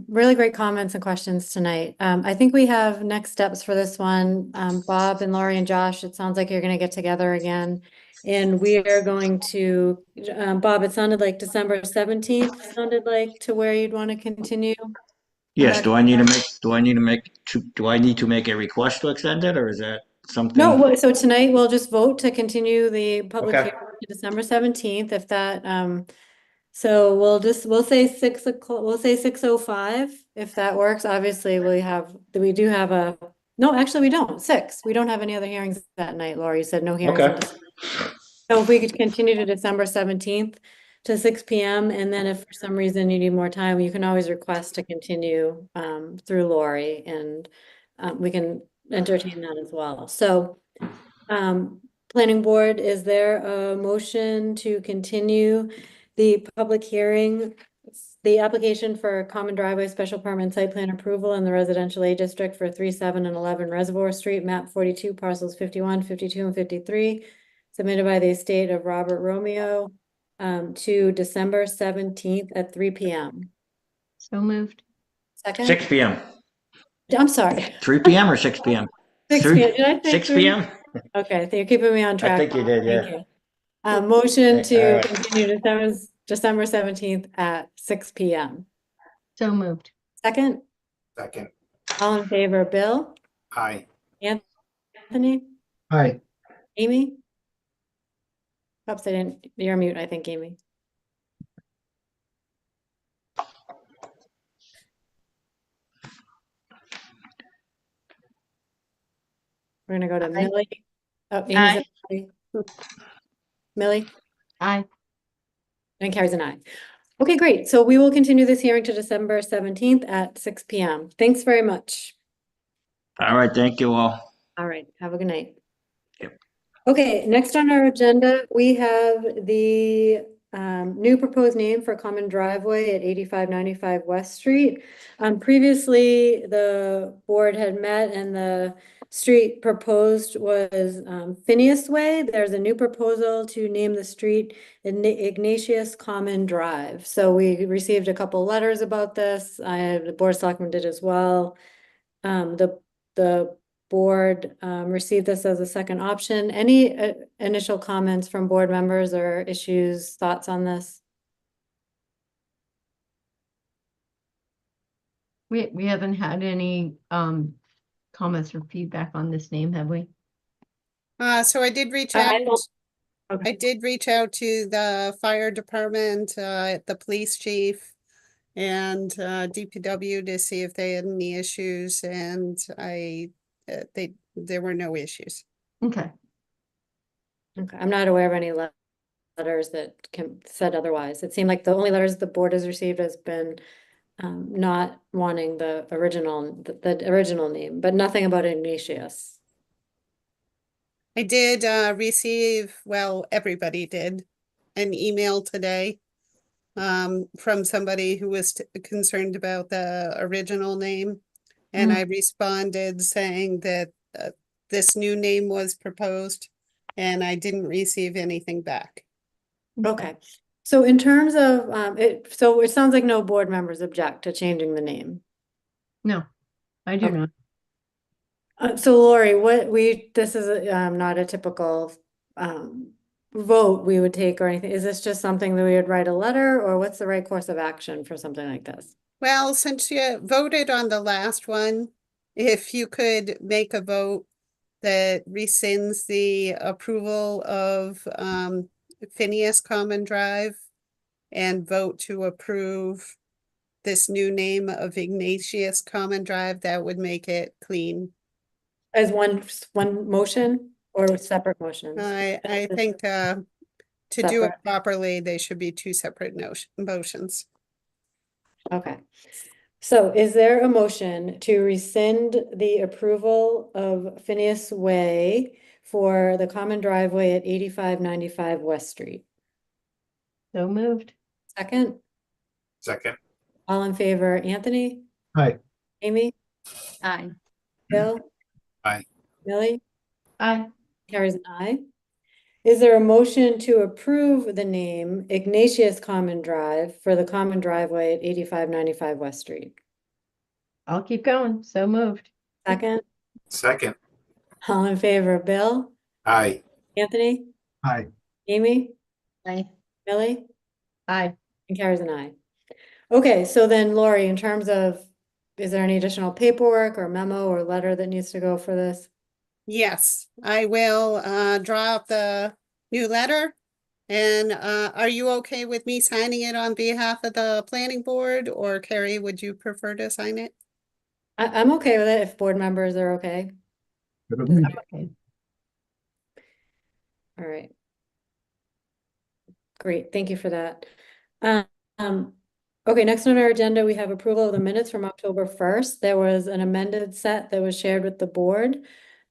Really great comments and questions tonight. I think we have next steps for this one. Bob and Laurie and Josh, it sounds like you're going to get together again. And we are going to, Bob, it sounded like December 17th sounded like to where you'd want to continue. Yes, do I need to make a request to extend it, or is that something? No, so tonight we'll just vote to continue the public Okay. hearing to December 17th, if that, so we'll say 6 o'clock, we'll say 6:05, if that works. Obviously, we do have no, actually we don't, 6. We don't have any other hearings that night, Laura. You said no hearings. Okay. So if we could continue to December 17th to 6 p.m. and then if for some reason you need more time, you can always request to continue through Lori and we can entertain that as well. So planning board, is there a motion to continue the public hearing, the application for common driveway special permit site plan approval in the residential A district for 3, 7, and 11 Reservoir Street, map 42, parcels 51, 52, and 53, submitted by the estate of Robert Romeo to December 17th at 3 p.m. So moved. Second? 6 p.m. I'm sorry. 3 p.m. or 6 p.m. 6 p.m. Did I say 6 3? p.m. Okay, so you're keeping me on track. I think you did, Thank yeah. you. Motion to All right. continue December 17th at 6 p.m. So moved. Second, Second. all in favor, Bill, Aye. Anthony, Hi. Amy? Oops, you're mute, I think, Amy. We're gonna go to Millie. Oh, Amy's Aye. Millie? Aye. And Carrie's an aye. Okay, great. So we will continue this hearing to December 17th at 6 p.m. Thanks very much. All right, thank you all. All right, have a good night. Yep. Okay, next on our agenda, we have the new proposed name for common driveway at 8595 West Street. Previously, the board had met and the street proposed was Phineas Way. There's a new proposal to name the street Ignatius Common Drive. So we received a couple letters about this. The board of selectmen did as well. The board received this as a second option. Any initial comments from board members or issues, thoughts on this? We haven't had any comments or feedback on this name, have we? So I did reach I out. don't- I did reach out to the fire department, the police chief and DPW to see if they had any issues, and there were no issues. Okay. Okay, I'm not aware of any letters that said otherwise. It seemed like the only letters the board has received has been not wanting the original name, but nothing about Ignatius. I did receive, well, everybody did, an email today from somebody who was concerned about the original name. And I responded saying that this new name was proposed and I didn't receive anything back. Okay, so in terms of so it sounds like no board members object to changing the name. No, I do Okay. not. So Lori, this is not a typical vote we would take or anything. Is this just something that we would write a letter, or what's the right course of action for something like this? Well, since you voted on the last one, if you could make a vote that rescinds the approval of Phineas Common Drive and vote to approve this new name of Ignatius Common Drive, that would make it clean. As one motion or separate motions? I think to do it Separate. properly, they should be two separate motions. Okay. So is there a motion to rescind the approval of Phineas Way for the common driveway at 8595 West Street? So moved. Second, Second. all in favor, Anthony, Aye. Amy, Aye. Bill, Aye. Millie, Aye. carries an aye. Is there a motion to approve the name Ignatius Common Drive for the common driveway at 8595 West Street? I'll keep going. So moved. Second, Second. all in favor, Bill, Aye. Anthony, Aye. Amy, Aye. Millie, Aye. and carries an aye. Okay, so then Lori, in terms of, is there any additional paperwork or memo or letter that needs to go for this? Yes, I will draw up the new letter. And are you okay with me signing it on behalf of the planning board, or Carrie, would you prefer to sign it? I'm okay with it if board members are okay. Okay. All right. Great, thank you for that. Okay, next on our agenda, we have approval of the minutes from October 1st. There was an amended set that was shared with the board.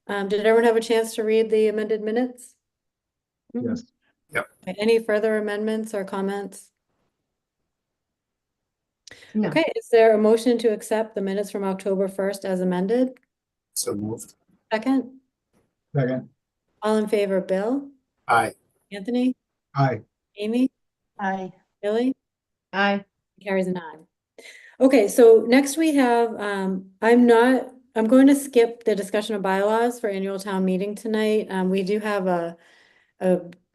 Did everyone have a chance to read the amended minutes? Yes. Yep. Any further amendments or comments? No. Okay, is there a motion to accept the minutes from October 1st as amended? So moved. Second, Second. all in favor, Bill, Aye. Anthony, Aye. Amy, Aye. Billy, Aye. carries an aye. Okay, so next we have, I'm going to skip the discussion of bylaws for annual town meeting tonight. We do have a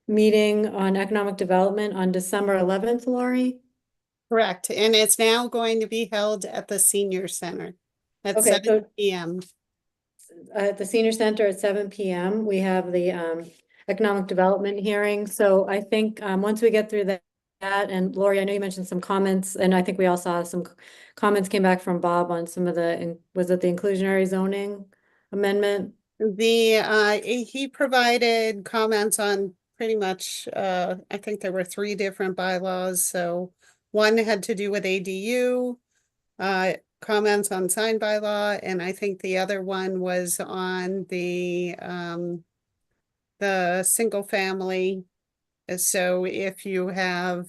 meeting on economic development on December 11th, Laurie. Correct, and it's now going to be held at the senior center at Okay, 7 p.m. At the senior center at 7 p.m. We have the economic development hearing. So I think once we get through that, and Lori, I know you mentioned some comments, and I think we all saw some comments came back from Bob on some of the, was it the inclusionary zoning amendment? He provided comments on pretty much, I think there were 3 different bylaws. So one had to do with ADU, comments on sign bylaw, and I think the other one was on the single family. So if you have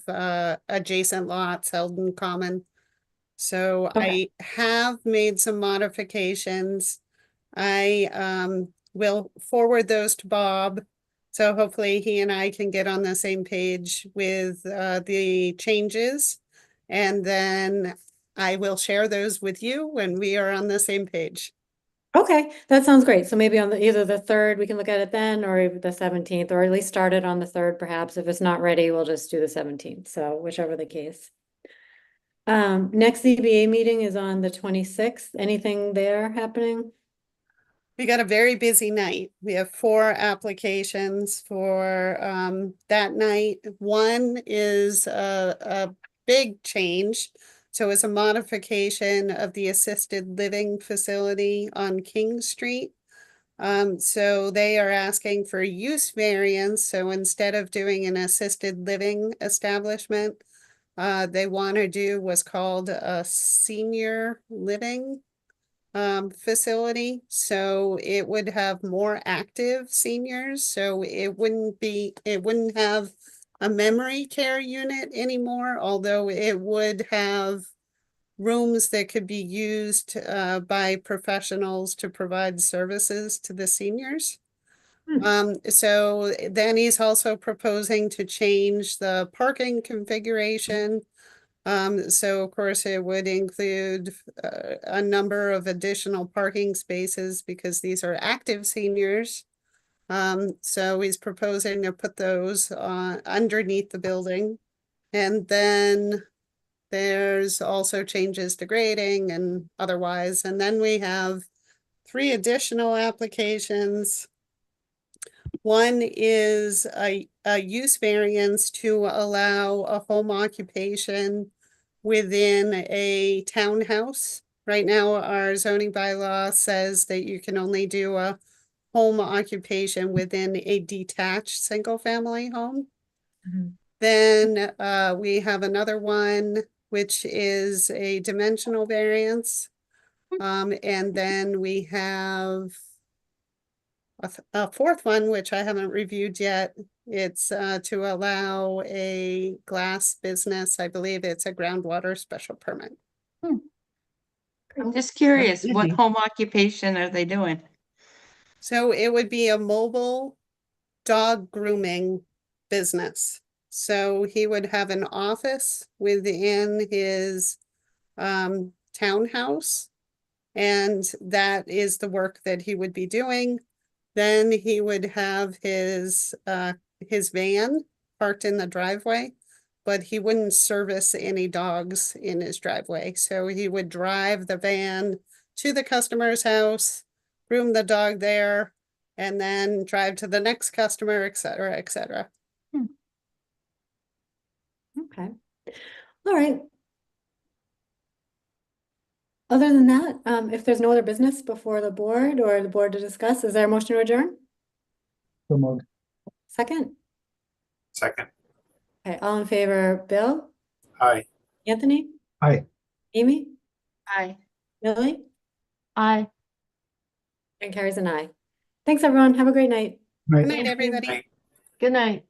adjacent lots held in common. So Okay. I have made some modifications. I will forward those to Bob. So hopefully he and I can get on the same page with the changes. And then I will share those with you when we are on the same page. Okay, that sounds great. So maybe on either the 3rd, we can look at it then, or the 17th, or at least start it on the 3rd, perhaps. If it's not ready, we'll just do the 17th. So whichever the case. Next ZBA meeting is on the 26th. Anything there happening? We got a very busy night. We have 4 applications for that night. One is a big change. So it's a modification of the assisted living facility on King Street. So they are asking for use variance. So instead of doing an assisted living establishment, they want to do what's called a senior living facility. So it would have more active seniors. So it wouldn't have a memory care unit anymore, although it would have rooms that could be used by professionals to provide services to the seniors. So then he's also proposing to change the parking configuration. So of course it would include a number of additional parking spaces because these are active seniors. So he's proposing to put those underneath the building. And then there's also changes to grading and otherwise. And then we have 3 additional applications. One is a use variance to allow a home occupation within a townhouse. Right now, our zoning bylaw says that you can only do a home occupation within a detached single-family home. Then we have another one, which is a dimensional variance. And then we have a 4th one, which I haven't reviewed yet. It's to allow a glass business. I believe it's a groundwater special permit. I'm just curious, what home occupation are they doing? So it would be a mobile dog grooming business. So he would have an office within his townhouse, and that is the work that he would be doing. Then he would have his van parked in the driveway, but he wouldn't service any dogs in his driveway. So he would drive the van to the customer's house, groom the dog there, and then drive to the next customer, et cetera, et cetera. Okay. All right. Other than that, if there's no other business before the board or the board to discuss, is there a motion to adjourn? So moved. Second? Second. Okay, all in favor, Bill? Aye. Anthony? Aye. Amy? Aye. Millie? Aye. And Carrie's an aye. Thanks, everyone. Have a great night. Right. Good night, everybody. Aye. Good night.